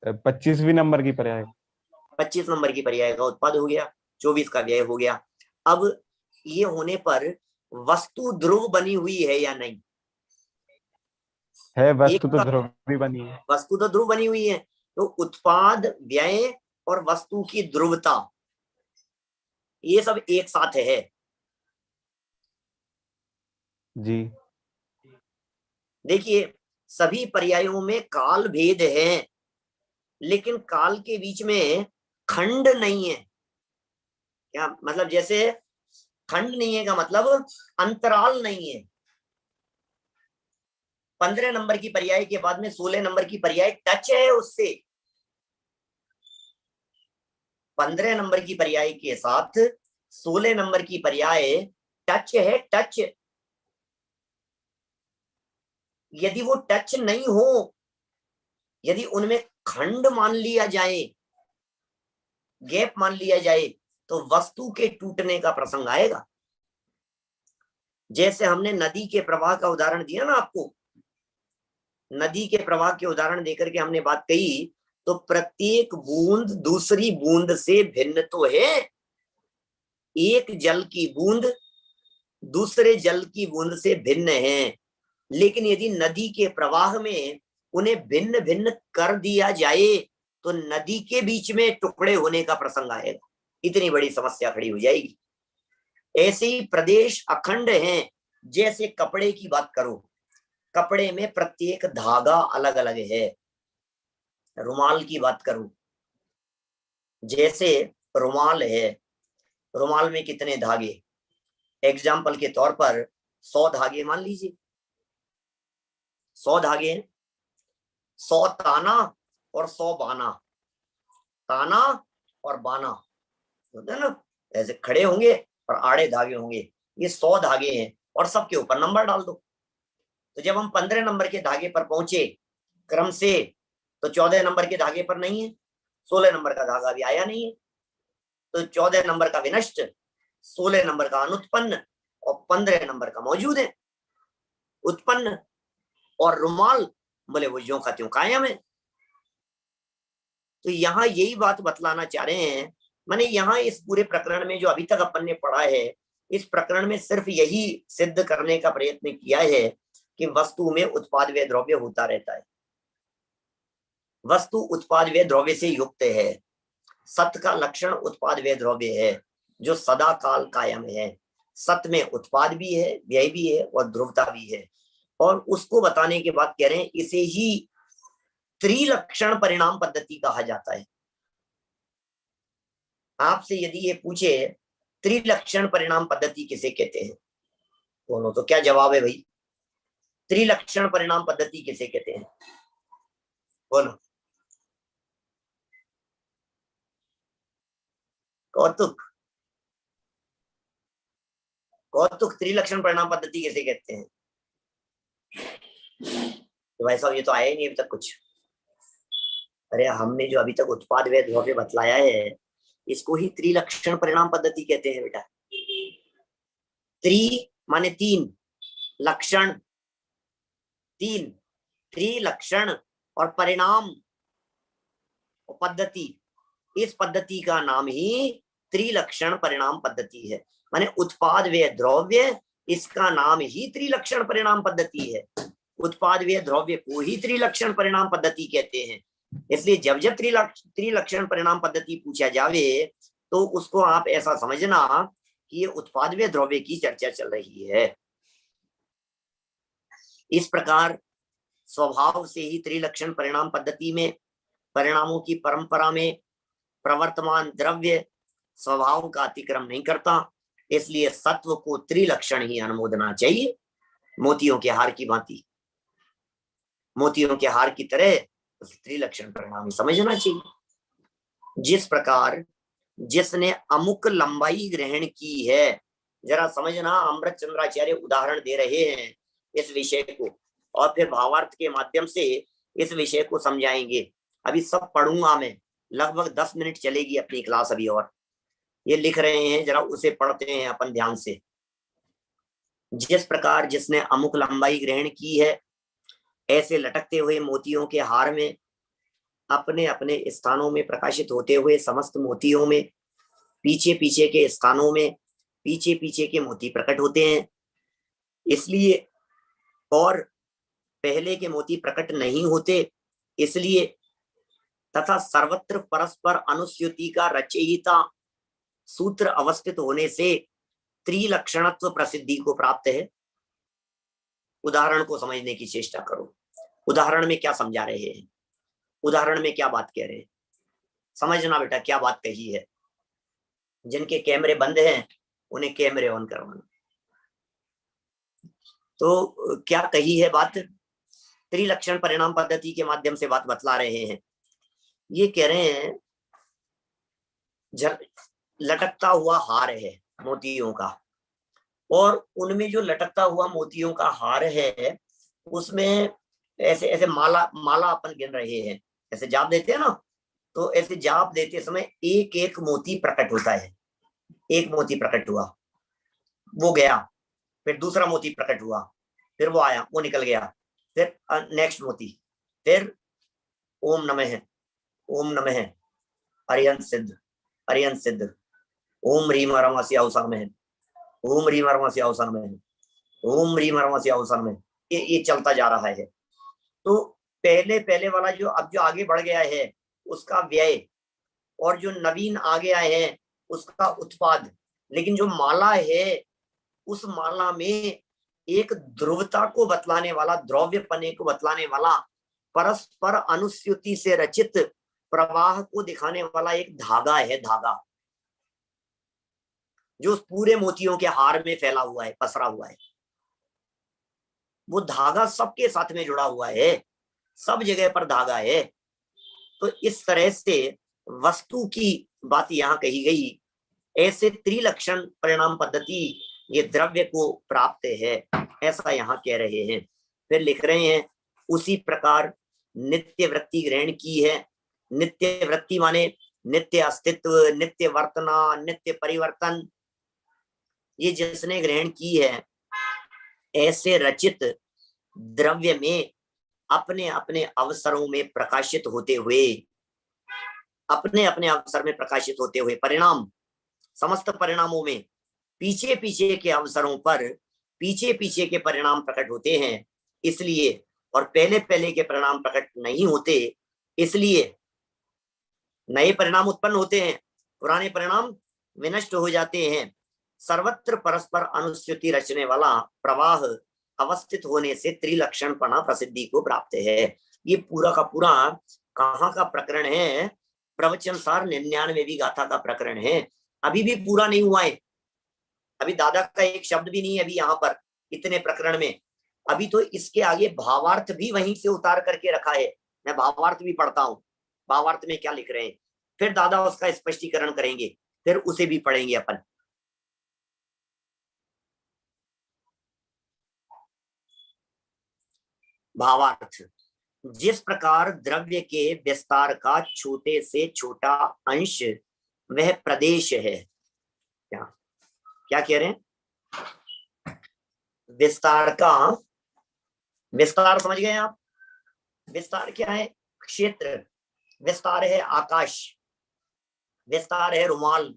25वीं नंबर की पर्याय, 25 नंबर की पर्याय का उत्पाद हो गया, 24 का व्यय हो गया। अब ये होने पर वस्तु ध्रुव बनी हुई है या नहीं? है, वस्तु तो ध्रुव भी बनी है। वस्तु तो ध्रुव बनी हुई है, तो उत्पाद, व्यय और वस्तु की ध्रुवता, ये सब एक साथ है जी। देखिए सभी पर्यायों में काल भेद है, लेकिन काल के बीच में खंड नहीं है। क्या मतलब? जैसे खंड नहीं है का मतलब अंतराल नहीं है। 15 नंबर की पर्याय के बाद में 16 नंबर की पर्याय टच है उससे। 15 नंबर की पर्याय के साथ 16 नंबर की पर्याय टच है, टच। यदि वो टच नहीं हो, यदि उनमें खंड मान लिया जाए, गैप मान लिया जाए, तो वस्तु के टूटने का प्रसंग आएगा। जैसे हमने नदी के प्रवाह का उदाहरण दिया ना आपको, नदी के प्रवाह के उदाहरण देकर के हमने बात कही, तो प्रत्येक बूंद दूसरी बूंद से भिन्न तो है। एक जल की बूंद दूसरे जल की बूंद से भिन्न है, लेकिन यदि नदी के प्रवाह में उन्हें भिन्न भिन्न कर दिया जाए तो नदी के बीच में टुकड़े होने का प्रसंग आएगा। इतनी बड़ी समस्या खड़ी हो जाएगी। ऐसे ही प्रदेश अखंड हैं। जैसे कपड़े की बात करो, कपड़े में प्रत्येक धागा अलग अलग है। रुमाल की बात करो, जैसे रुमाल है, रुमाल में कितने धागे? एग्जाम्पल के तौर पर 100 धागे मान लीजिए, 100 धागे हैं। 100 ताना और 100 बाना, ताना और बाना होता है ना, ऐसे खड़े होंगे और आड़े धागे होंगे। ये 100 धागे हैं और सबके ऊपर नंबर डाल दो। तो जब हम 15 नंबर के धागे पर पहुंचे क्रम से, तो 14 नंबर के धागे पर नहीं है, 16 नंबर का धागा भी आया नहीं है, तो 14 नंबर का विनष्ट, 16 नंबर का अनुत्पन्न और 15 नंबर का मौजूद है, उत्पन्न। और रुमाल बोले वो ज्यों का त्यों कायम है। तो यहाँ यही बात बतलाना चाह रहे हैं। माने यहाँ इस पूरे प्रकरण में जो अभी तक अपन ने पढ़ा है, इस प्रकरण में सिर्फ यही सिद्ध करने का प्रयत्न किया है कि वस्तु में उत्पाद व द्रव्य होता रहता है। वस्तु उत्पाद व द्रव्य से युक्त है। सत का लक्षण उत्पाद व द्रव्य है जो सदा काल कायम है। सत में उत्पाद भी है, व्यय भी है और ध्रुवता भी है। और उसको बताने के बाद कह रहे हैं इसे ही त्रिलक्षण परिणाम पद्धति कहा जाता है। आपसे यदि ये पूछे त्रिलक्षण परिणाम पद्धति किसे कहते हैं, बोलो तो क्या जवाब है भाई? त्रिलक्षण परिणाम पद्धति किसे कहते हैं? बोलो। कौतुक, कौतुक, त्रिलक्षण परिणाम पद्धति किसे कहते हैं? तो भाई साहब ये तो आया ही नहीं अभी तक कुछ। अरे हमने जो अभी तक उत्पाद व द्रव्य बतलाया है, इसको ही त्रिलक्षण परिणाम पद्धति कहते हैं बेटा। त्रि माने तीन, लक्षण तीन, त्रिलक्षण और परिणाम पद्धति, इस पद्धति का नाम ही त्रिलक्षण परिणाम पद्धति है। माने उत्पाद व द्रव्य, इसका नाम ही त्रिलक्षण परिणाम पद्धति है। उत्पाद व द्रव्य को ही त्रिलक्षण परिणाम पद्धति कहते हैं। इसलिए जब जब त्रिलक्षण परिणाम पद्धति पूछा जावे तो उसको आप ऐसा समझना कि ये उत्पाद व द्रव्य की चर्चा चल रही है। इस प्रकार स्वभाव से ही त्रिलक्षण परिणाम पद्धति में परिणामों की परंपरा में प्रवर्तमान द्रव्य स्वभाव का अतिक्रम नहीं करता, इसलिए सत्व को त्रिलक्षण ही अनुमोदना चाहिए। मोतियों के हार की भांति, मोतियों के हार की तरह त्रिलक्षण परिणाम ही समझना चाहिए। जिस प्रकार जिसने अमुक लंबाई ग्रहण की है, जरा समझना, अमृत चंद्राचार्य उदाहरण दे रहे हैं इस विषय को और फिर भावार्थ के माध्यम से इस विषय को समझाएंगे। अभी सब पढ़ूंगा मैं, लगभग 10 मिनट चलेगी अपनी क्लास अभी। और ये लिख रहे हैं, जरा उसे पढ़ते हैं अपन ध्यान से। जिस प्रकार जिसने अमुक लंबाई ग्रहण की है, ऐसे लटकते हुए मोतियों के हार में अपने अपने स्थानों में प्रकाशित होते हुए समस्त मोतियों में पीछे पीछे के स्थानों में पीछे पीछे के मोती प्रकट होते हैं। इसलिए और पहले के मोती प्रकट नहीं होते, इसलिए तथा सर्वत्र परस्पर अनुस्यूति का रचयिता सूत्र अवस्थित होने से त्रिलक्षणत्व प्रसिद्धि को प्राप्त है। उदाहरण को समझने की चेष्टा करो। उदाहरण में क्या समझा रहे हैं, उदाहरण में क्या बात कह रहे हैं, समझना बेटा क्या बात कही है। जिनके कैमरे बंद हैं उन्हें कैमरे ऑन करवाना। तो क्या कही है बात, त्रिलक्षण परिणाम पद्धति के माध्यम से बात बतला रहे हैं। ये कह रहे हैं लटकता हुआ हार है मोतियों का, और उनमें जो लटकता हुआ मोतियों का हार है उसमें ऐसे ऐसे माला माला अपन गिन रहे हैं, ऐसे जाप देते हैं ना, तो ऐसे जाप देते समय एक एक मोती प्रकट होता है। एक मोती प्रकट हुआ, वो गया, फिर दूसरा मोती प्रकट हुआ, फिर वो आया, वो निकल गया, फिर नेक्स्ट मोती, फिर ओम नमः, ओम नमः, अरिहंत सिद्ध, अरिहंत सिद्ध, ओम ह्रीम हरमस्य अवसरमः, ओम ह्रीम हरमस्य अवसरमः, ओम ह्रीम हरमस्य अवसरमः। ये चलता जा रहा है। तो पहले पहले वाला जो अब जो आगे बढ़ गया है उसका व्यय, और जो नवीन आगे आए हैं उसका उत्पाद। लेकिन जो माला है उस माला में एक ध्रुवता को बतलाने वाला, द्रव्यपने को बतलाने वाला, परस्पर अनुस्यूति से रचित प्रवाह को दिखाने वाला एक धागा है, धागा जो उस पूरे मोतियों के हार में फैला हुआ है, पसरा हुआ है। वो धागा सबके साथ में जुड़ा हुआ है, सब जगह पर धागा है। तो इस तरह से वस्तु की बात यहाँ कही गई। ऐसे त्रिलक्षण परिणाम पद्धति ये द्रव्य को प्राप्त है, ऐसा यहाँ कह रहे हैं। फिर लिख रहे हैं उसी प्रकार नित्य वृत्ति ग्रहण की है। नित्य वृत्ति माने नित्य अस्तित्व, नित्य वर्तना, नित्य परिवर्तन, ये जिसने ग्रहण की है, ऐसे रचित द्रव्य में अपने अपने अवसरों में प्रकाशित होते हुए, अपने अपने अवसर में प्रकाशित होते हुए, परिणाम समस्त परिणामों में पीछे पीछे के अवसरों पर पीछे पीछे के परिणाम प्रकट होते हैं इसलिए, और पहले पहले के परिणाम प्रकट नहीं होते इसलिए नए परिणाम उत्पन्न होते हैं, पुराने परिणाम विनष्ट हो जाते हैं। सर्वत्र परस्पर अनुस्यूति रचने वाला प्रवाह अवस्थित होने से त्रिलक्षणपना प्रसिद्धि को प्राप्त है। ये पूरा का पूरा कहाँ का प्रकरण है, प्रवचन सार 99वीं गाथा का प्रकरण है। अभी भी पूरा नहीं हुआ है, अभी दादा का एक शब्द भी नहीं है अभी यहाँ पर इतने प्रकरण में। अभी तो इसके आगे भावार्थ भी वहीं से उतार करके रखा है। मैं भावार्थ भी पढ़ता हूँ, भावार्थ में क्या लिख रहे हैं, फिर दादा उसका स्पष्टीकरण करेंगे, फिर उसे भी पढ़ेंगे अपन। भावार्थ, जिस प्रकार द्रव्य के विस्तार का छोटे से छोटा अंश वह प्रदेश है। क्या क्या कह रहे हैं, विस्तार का, विस्तार समझ गए आप, विस्तार क्या है, क्षेत्र, विस्तार है आकाश, विस्तार है रुमाल,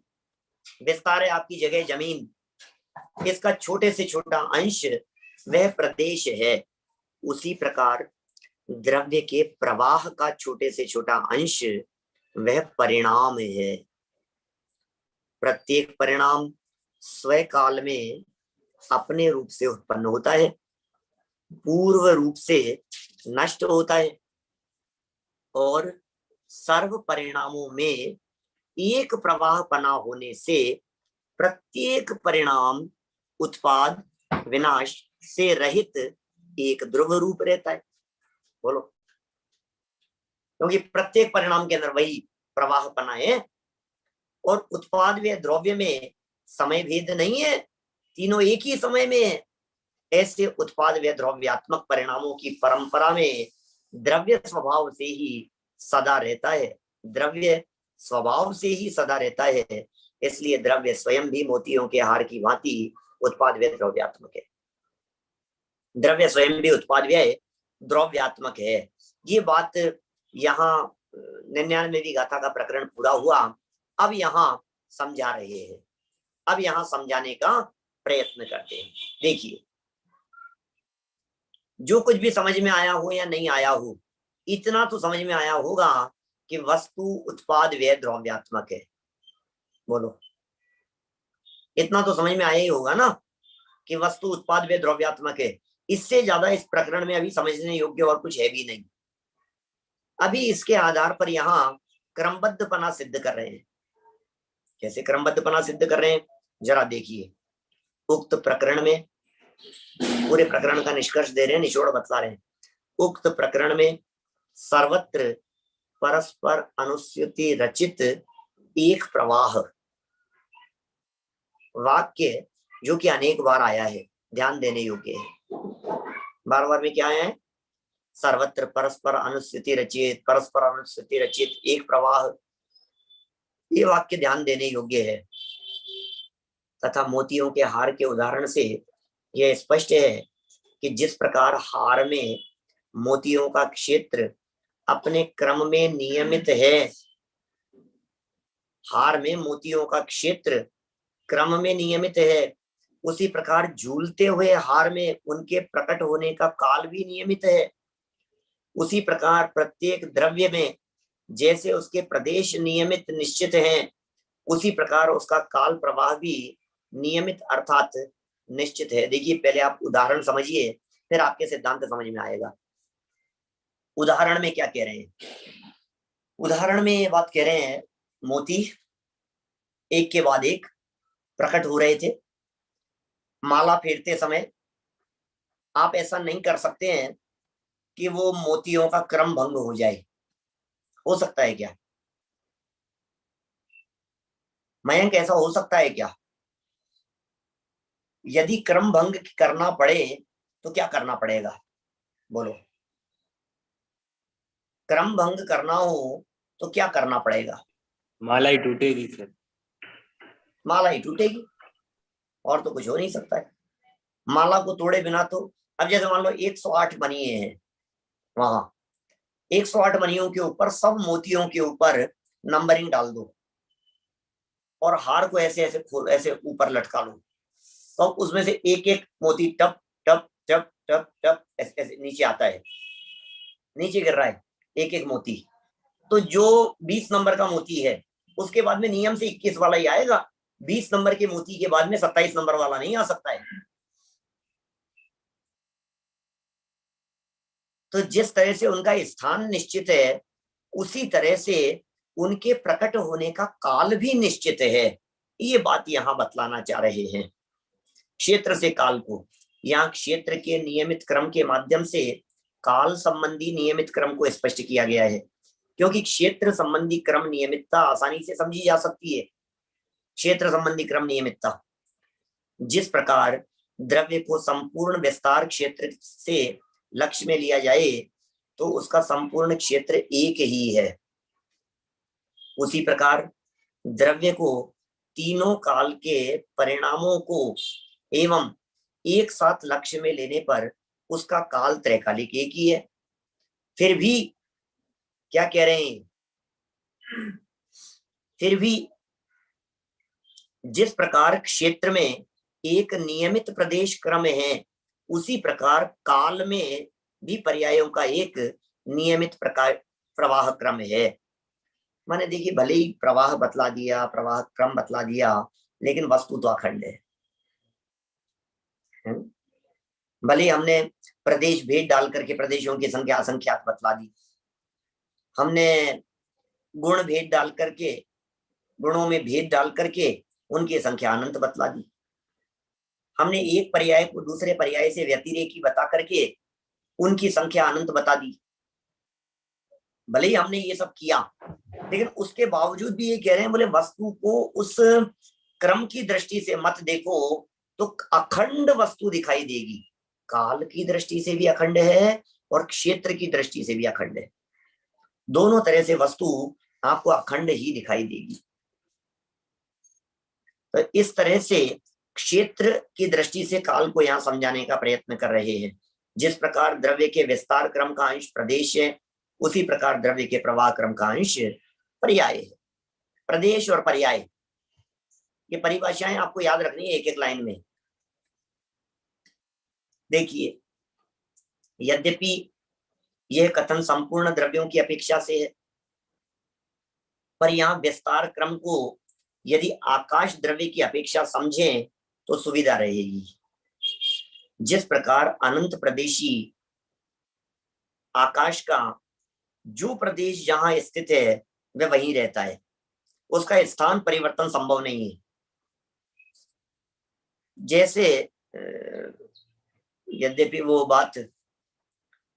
विस्तार है आपकी जगह जमीन। इसका छोटे से छोटा अंश वह प्रदेश है। उसी प्रकार द्रव्य के प्रवाह का छोटे से छोटा अंश वह परिणाम है। प्रत्येक परिणाम स्वयं काल में अपने रूप से उत्पन्न होता है, पूर्व रूप से नष्ट होता है, और सर्व परिणामों में एक प्रवाह पना होने से प्रत्येक परिणाम उत्पाद विनाश से रहित एक ध्रुव रूप रहता है। बोलो, क्योंकि प्रत्येक परिणाम के अंदर वही प्रवाह पना है, और उत्पाद व द्रव्य में समय भेद नहीं है, तीनों एक ही समय में है। ऐसे उत्पाद व द्रव्यात्मक परिणामों की परंपरा में द्रव्य स्वभाव से ही सदा रहता है, द्रव्य स्वभाव से ही सदा रहता है। इसलिए द्रव्य स्वयं भी मोतियों के हार की भांति उत्पाद व द्रव्यात्मक है। द्रव्य स्वयं भी उत्पाद व्यय द्रव्यात्मक है। ये बात यहाँ 99वीं गाथा का प्रकरण पूरा हुआ। अब यहाँ समझा रहे हैं, अब यहाँ समझाने का प्रयत्न करते हैं। देखिए, जो कुछ भी समझ में आया हो या नहीं आया हो, इतना तो समझ में आया होगा कि वस्तु उत्पाद व्यय द्रव्यात्मक है। बोलो, इतना तो समझ में आया ही होगा ना कि वस्तु उत्पाद व्यय द्रव्यात्मक है। इससे ज्यादा इस प्रकरण में अभी समझने योग्य और कुछ है भी नहीं। अभी इसके आधार पर यहाँ क्रमबद्धपना सिद्ध कर रहे हैं। कैसे क्रमबद्धपना सिद्ध कर रहे हैं जरा देखिए। उक्त प्रकरण में, पूरे प्रकरण का निष्कर्ष दे रहे हैं, निचोड़ बतला रहे हैं। उक्त प्रकरण में सर्वत्र परस्पर अनुस्यूति रचित एक प्रवाह वाक्य जो कि अनेक बार आया है, ध्यान देने योग्य है। बार बार में क्या आया है? सर्वत्र परस्पर अनुस्यूति रचित, परस्पर अनुस्यूति रचित एक प्रवाह। ये वाक्य ध्यान देने योग्य है। तथा मोतियों के हार के उदाहरण से यह स्पष्ट है कि जिस प्रकार हार में मोतियों का क्षेत्र अपने क्रम में नियमित है, हार में मोतियों का क्षेत्र क्रम में नियमित है, उसी प्रकार झूलते हुए हार में उनके प्रकट होने का काल भी नियमित है। उसी प्रकार प्रत्येक द्रव्य में जैसे उसके प्रदेश नियमित निश्चित हैं, उसी प्रकार उसका काल प्रवाह भी नियमित अर्थात निश्चित है। देखिए, पहले आप उदाहरण समझिए, फिर आपके सिद्धांत समझ में आएगा। उदाहरण में क्या कह रहे हैं? उदाहरण में ये बात कह रहे हैं, मोती एक के बाद एक प्रकट हो रहे थे। माला फेरते समय आप ऐसा नहीं कर सकते हैं कि वो मोतियों का क्रम भंग हो जाए। हो सकता है क्या मयंक? ऐसा हो सकता है क्या? यदि क्रम भंग करना पड़े तो क्या करना पड़ेगा? बोलो। क्रम भंग करना हो तो क्या करना पड़ेगा? माला ही टूटेगी फिर। माला ही टूटेगी, और तो कुछ हो नहीं सकता है। माला को तोड़े बिना तो, अब जैसे मान लो 108 मणिये हैं, वहां 108 मणियों के ऊपर सब मोतियों के ऊपर नंबरिंग डाल दो और हार को ऐसे ऐसे ऐसे ऊपर लटका लो, तो उसमें से एक एक मोती टप टप टप टप टप ऐसे ऐसे नीचे आता है, नीचे गिर रहा है एक एक मोती। तो जो 20 नंबर का मोती है उसके बाद में नियम से 21 वाला ही आएगा। 20 नंबर के मोती के बाद में 27 नंबर वाला नहीं आ सकता है। तो जिस तरह से उनका स्थान निश्चित है, उसी तरह से उनके प्रकट होने का काल भी निश्चित है। ये बात यहां बतलाना चाह रहे हैं। क्षेत्र से काल को, यहाँ क्षेत्र के नियमित क्रम के माध्यम से काल संबंधी नियमित क्रम को स्पष्ट किया गया है, क्योंकि क्षेत्र संबंधी क्रम नियमितता आसानी से समझी जा सकती है। क्षेत्र संबंधी क्रम नियमितता, जिस प्रकार द्रव्य को संपूर्ण विस्तार क्षेत्र से लक्ष्य में लिया जाए तो उसका संपूर्ण क्षेत्र एक ही है, उसी प्रकार द्रव्य को तीनों काल के परिणामों को एवं एक साथ लक्ष्य में लेने पर उसका काल त्रैकालिक एक ही है। फिर भी क्या कह रहे हैं? फिर भी जिस प्रकार क्षेत्र में एक नियमित प्रदेश क्रम है, उसी प्रकार काल में भी पर्यायों का एक नियमित प्रकार प्रवाह क्रम है। माने देखिए, भले ही प्रवाह बतला दिया, प्रवाह क्रम बतला दिया, लेकिन वस्तु तो अखंड है। भले हमने प्रदेश भेद डाल करके प्रदेशों की संख्या असंख्यात बतला दी, हमने गुण भेद डाल करके, गुणों में भेद डाल करके उनकी संख्या अनंत बतला दी, हमने एक पर्याय को दूसरे पर्याय से व्यतिरेकी बता करके उनकी संख्या अनंत बता दी। भले ही हमने ये सब किया, लेकिन उसके बावजूद भी ये कह रहे हैं, बोले वस्तु को उस क्रम की दृष्टि से मत देखो तो अखंड वस्तु दिखाई देगी। काल की दृष्टि से भी अखंड है और क्षेत्र की दृष्टि से भी अखंड है। दोनों तरह से वस्तु आपको अखंड ही दिखाई देगी। तो इस तरह से क्षेत्र की दृष्टि से काल को यहाँ समझाने का प्रयत्न कर रहे हैं। जिस प्रकार द्रव्य के विस्तार क्रम का अंश प्रदेश है, उसी प्रकार द्रव्य के प्रवाह क्रम का अंश पर्याय है। प्रदेश और पर्याय, ये परिभाषाएं आपको याद रखनी है एक एक लाइन में। देखिए, यद्यपि यह कथन संपूर्ण द्रव्यों की अपेक्षा से है, पर यहाँ विस्तार क्रम को यदि आकाश द्रव्य की अपेक्षा समझें तो सुविधा रहेगी। जिस प्रकार अनंत प्रदेशी आकाश का जो प्रदेश जहां स्थित है वह वहीं रहता है, उसका स्थान परिवर्तन संभव नहीं है। जैसे यद्यपि वो बात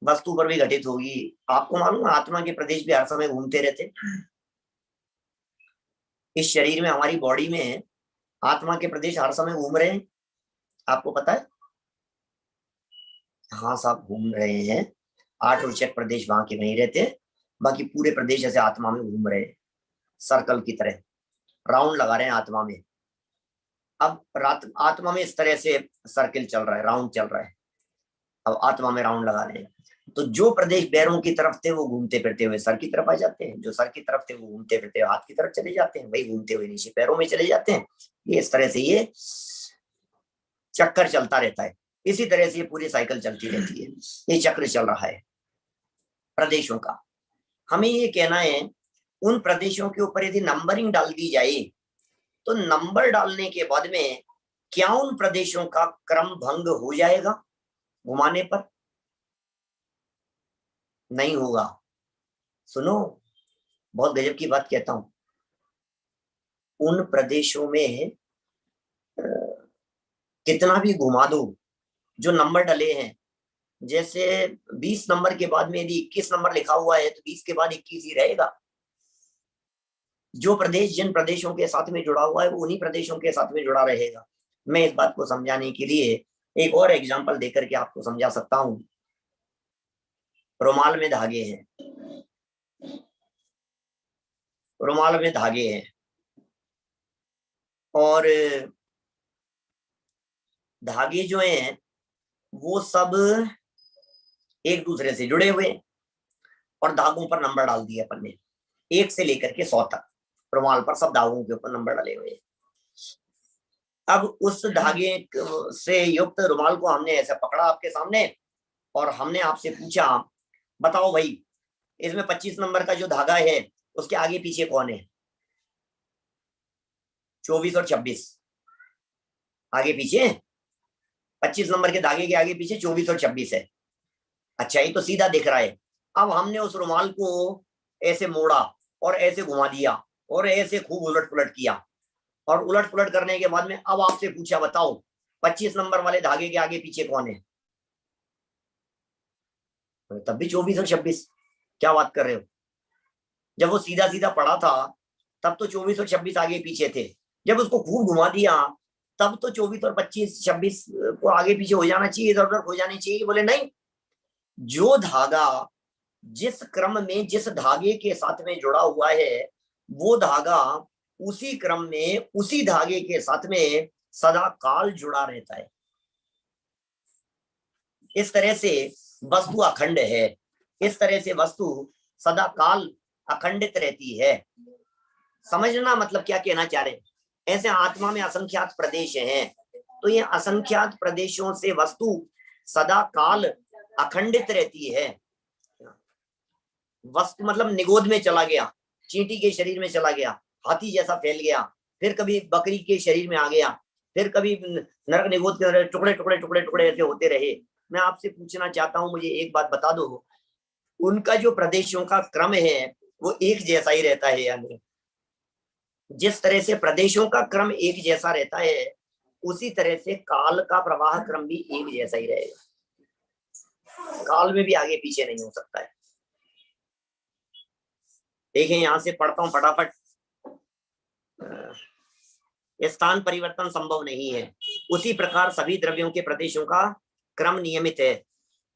वस्तु पर भी घटित होगी, आपको मालूम है आत्मा के प्रदेश भी हर समय घूमते रहते। इस शरीर में, हमारी बॉडी में आत्मा के प्रदेश हर समय घूम रहे हैं, आपको पता है? हाँ साहब, घूम रहे हैं। 8 रोचक प्रदेश वहां के वहीं रहते हैं, बाकी पूरे प्रदेश ऐसे आत्मा में घूम रहे हैं, सर्कल की तरह राउंड लगा रहे हैं आत्मा में। अब आत्मा में इस तरह से सर्किल चल रहा है, राउंड चल रहा है, अब आत्मा में राउंड लगा रहे हैं। तो जो प्रदेश पैरों की तरफ थे वो घूमते फिरते हुए सर की तरफ आ जाते हैं, जो सर की तरफ थे वो घूमते फिरते हाथ की तरफ चले जाते हैं, वही घूमते हुए नीचे पैरों में चले जाते हैं। ये इस तरह से ये चक्कर चलता रहता है। इसी तरह से ये पूरी साइकिल चलती रहती है, ये चक्र चल रहा है प्रदेशों का। हमें ये कहना है उन प्रदेशों के ऊपर यदि नंबरिंग डाल दी जाए तो नंबर डालने के बाद में क्या उन प्रदेशों का क्रम भंग हो जाएगा घुमाने पर? नहीं होगा। सुनो, बहुत गजब की बात कहता हूं। उन प्रदेशों में कितना भी घुमा दो, जो नंबर डले हैं, जैसे 20 नंबर के बाद में यदि 21 नंबर लिखा हुआ है तो 20 के बाद 21 ही रहेगा। जो प्रदेश जिन प्रदेशों के साथ में जुड़ा हुआ है वो उन्हीं प्रदेशों के साथ में जुड़ा रहेगा। मैं इस बात को समझाने के लिए एक और एग्जांपल देकर के आपको समझा सकता हूं। रुमाल में धागे हैं, रुमाल में धागे हैं और धागे जो हैं वो सब एक दूसरे से जुड़े हुए हैं और धागों पर नंबर डाल दिए अपन ने, 1 से लेकर के 100 तक रुमाल पर सब धागों के ऊपर नंबर डाले हुए हैं। अब उस धागे से युक्त रुमाल को हमने ऐसे पकड़ा आपके सामने और हमने आपसे पूछा, बताओ भाई इसमें 25 नंबर का जो धागा है उसके आगे पीछे कौन है? 24 और 26 आगे पीछे, 25 नंबर के धागे के आगे पीछे 24 और 26 है। अच्छा, ये तो सीधा दिख रहा है। अब हमने उस रुमाल को ऐसे मोड़ा और ऐसे घुमा दिया और ऐसे खूब उलट पुलट किया और उलट पुलट करने के बाद में अब आपसे पूछा, बताओ 25 नंबर वाले धागे के आगे पीछे कौन है? तब भी 24 और 26। क्या बात कर रहे हो? जब वो सीधा सीधा पड़ा था तब तो 24 और 26 आगे पीछे थे, जब उसको खूब घुमा दिया तब तो 24 और 25 26 को आगे पीछे हो जाना चाहिए, इधर उधर हो जानी चाहिए। बोले नहीं, जो धागा जिस क्रम में जिस धागे के साथ में जुड़ा हुआ है वो धागा उसी क्रम में उसी धागे के साथ में सदा काल जुड़ा रहता है। इस तरह से वस्तु अखंड है, इस तरह से वस्तु सदा काल अखंडित रहती है। समझना मतलब क्या कहना चाह रहे हैं? ऐसे आत्मा में असंख्यात प्रदेश हैं, तो ये असंख्यात प्रदेशों से वस्तु सदा काल अखंडित रहती है। वस्तु मतलब निगोद में चला गया, चींटी के शरीर में चला गया, हाथी जैसा फैल गया, फिर कभी बकरी के शरीर में आ गया, फिर कभी नरक निगोद के टुकड़े टुकड़े टुकड़े टुकड़े ऐसे होते रहे। मैं आपसे पूछना चाहता हूं, मुझे एक बात बता दो, उनका जो प्रदेशों का क्रम है वो एक जैसा ही रहता है या नहीं? जिस तरह से प्रदेशों का क्रम एक जैसा रहता है उसी तरह से काल का प्रवाह क्रम भी एक जैसा ही रहेगा। काल में भी आगे पीछे नहीं हो सकता है। देखें, यहां से पढ़ता हूं फटाफट। स्थान परिवर्तन संभव नहीं है, उसी प्रकार सभी द्रव्यों के प्रदेशों का क्रम नियमित है।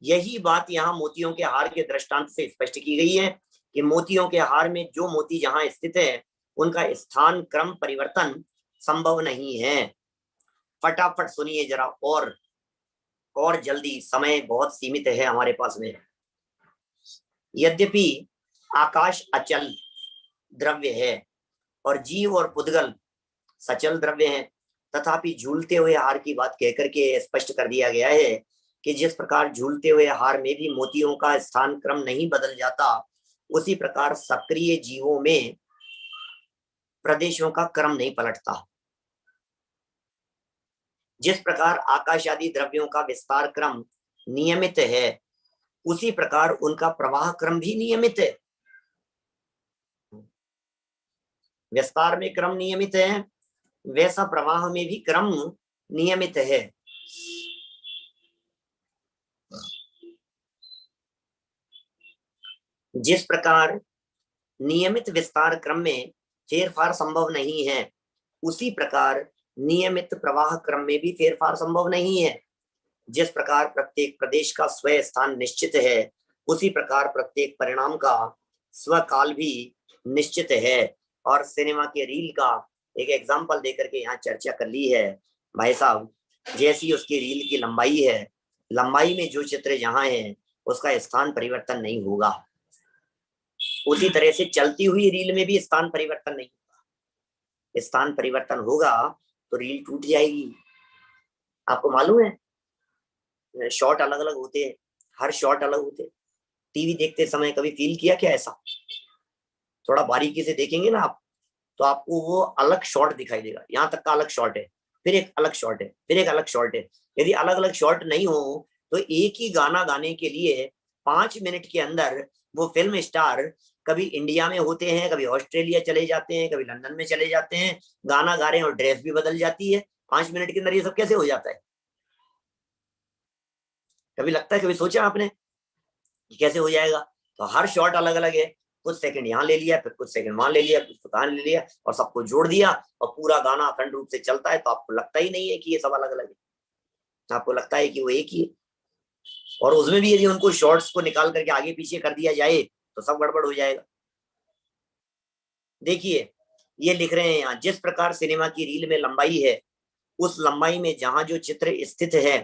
यही बात यहाँ मोतियों के हार के दृष्टांत से स्पष्ट की गई है कि मोतियों के हार में जो मोती जहां स्थित है उनका स्थान क्रम परिवर्तन संभव नहीं है। फटाफट सुनिए जरा, और जल्दी, समय बहुत सीमित है हमारे पास में। यद्यपि आकाश अचल द्रव्य है और जीव और पुद्गल सचल द्रव्य हैं, तथापि झूलते हुए हार की बात कहकर के स्पष्ट कर दिया गया है कि जिस प्रकार झूलते हुए हार में भी मोतियों का स्थान क्रम नहीं बदल जाता, उसी प्रकार सक्रिय जीवों में प्रदेशों का क्रम नहीं पलटता। जिस प्रकार आकाश आदि द्रव्यों का विस्तार क्रम नियमित है, उसी प्रकार उनका प्रवाह क्रम भी नियमित है। विस्तार में क्रम नियमित है, वैसा प्रवाह में भी क्रम नियमित है। जिस प्रकार नियमित विस्तार क्रम में फेरफार संभव नहीं है, उसी प्रकार नियमित प्रवाह क्रम में भी फेरफार संभव नहीं है। जिस प्रकार प्रत्येक प्रदेश का स्वयं स्थान निश्चित है, उसी प्रकार प्रत्येक परिणाम का स्वकाल भी निश्चित है। और सिनेमा के रील का एक एग्जांपल देकर के यहाँ चर्चा कर ली है भाई साहब। जैसी उसकी रील की लंबाई है, लंबाई में जो चित्र जहाँ है उसका स्थान परिवर्तन नहीं होगा। उसी तरह से चलती हुई रील में भी स्थान परिवर्तन नहीं होगा। स्थान परिवर्तन होगा तो रील टूट जाएगी। आपको मालूम है, शॉट अलग अलग होते हैं, हर शॉट अलग होते हैं। टीवी देखते समय कभी फील किया क्या ऐसा? थोड़ा बारीकी से देखेंगे ना आप, तो आपको वो अलग शॉट दिखाई देगा। यहाँ तक का अलग शॉट है, फिर एक अलग शॉट है, फिर एक अलग शॉट है। यदि अलग अलग शॉट नहीं हो तो एक ही गाना गाने के लिए 5 मिनट के अंदर वो फिल्म स्टार कभी इंडिया में होते हैं, कभी ऑस्ट्रेलिया चले जाते हैं, कभी लंदन में चले जाते हैं, गाना गा रहे हैं और ड्रेस भी बदल जाती है। 5 मिनट के अंदर ये सब कैसे हो जाता है? कभी लगता है, कभी सोचा आपने कैसे हो जाएगा? तो हर शॉट अलग अलग है। कुछ सेकंड यहाँ ले लिया, फिर कुछ सेकंड वहां ले लिया, कुछ वहां ले लिया, और सबको जोड़ दिया और पूरा गाना अखंड रूप से चलता है। तो आपको लगता ही नहीं है कि ये सब अलग अलग है, आपको लगता है कि वो एक ही है। और उसमें भी यदि उनको शॉर्ट्स को निकाल करके आगे पीछे कर दिया जाए तो सब गड़बड़ हो जाएगा। देखिए ये लिख रहे हैं यहाँ, जिस प्रकार सिनेमा की रील में लंबाई है, उस लंबाई में जहां जो चित्र स्थित है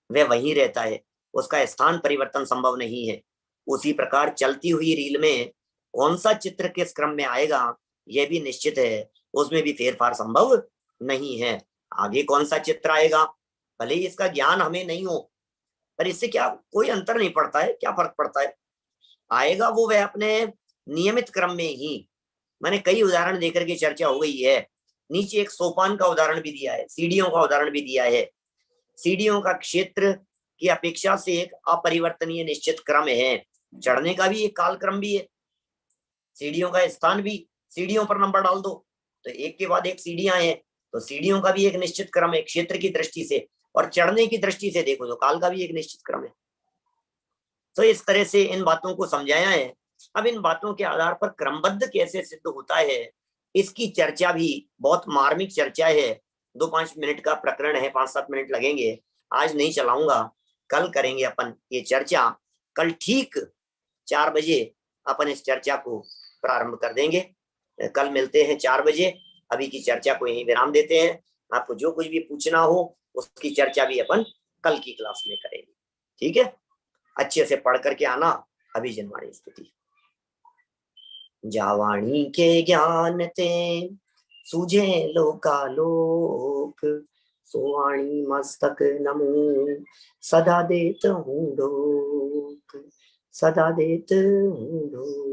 वह वहीं रहता है, उसका स्थान परिवर्तन संभव नहीं है। उसी प्रकार चलती हुई रील में कौन सा चित्र किस क्रम में आएगा यह भी निश्चित है, उसमें भी फेरफार संभव नहीं है। आगे कौन सा चित्र आएगा, भले ही इसका ज्ञान हमें नहीं हो, पर इससे क्या कोई अंतर नहीं पड़ता है, क्या फर्क पड़ता है। आएगा वो वह अपने नियमित क्रम में ही। मैंने कई उदाहरण देकर के चर्चा हो गई है। नीचे एक सोपान का उदाहरण भी दिया है, सीढ़ियों का उदाहरण भी दिया है। सीढ़ियों का क्षेत्र की अपेक्षा से एक अपरिवर्तनीय निश्चित क्रम है, चढ़ने का भी एक काल क्रम भी है, सीढ़ियों का स्थान भी, सीढ़ियों पर नंबर डाल दो तो एक के बाद एक सीढ़ियां हैं, तो सीढ़ियों का भी एक निश्चित क्रम है क्षेत्र की दृष्टि से, और चढ़ने की दृष्टि से देखो तो काल का भी एक निश्चित क्रम है। तो इस तरह से इन बातों को समझाया है। अब इन बातों के आधार पर क्रमबद्ध कैसे सिद्ध होता है, इसकी चर्चा भी बहुत मार्मिक चर्चा है। 2-5 मिनट का प्रकरण है, 5-7 मिनट लगेंगे। आज नहीं चलाऊंगा, कल करेंगे अपन ये चर्चा। कल ठीक 4 बजे अपन इस चर्चा को प्रारंभ कर देंगे। कल मिलते हैं 4 बजे। अभी की चर्चा को यहीं विराम देते हैं। आपको जो कुछ भी पूछना हो उसकी चर्चा भी अपन कल की क्लास में करेंगे, ठीक है? अच्छे से पढ़ करके आना। अभी जनवाणी स्तुति। जावाणी के ज्ञान ते सूझे लोकालोक, सोवाणी मस्तक नमो सदा देत हूँ लोक, सदा देत हूँ लोक।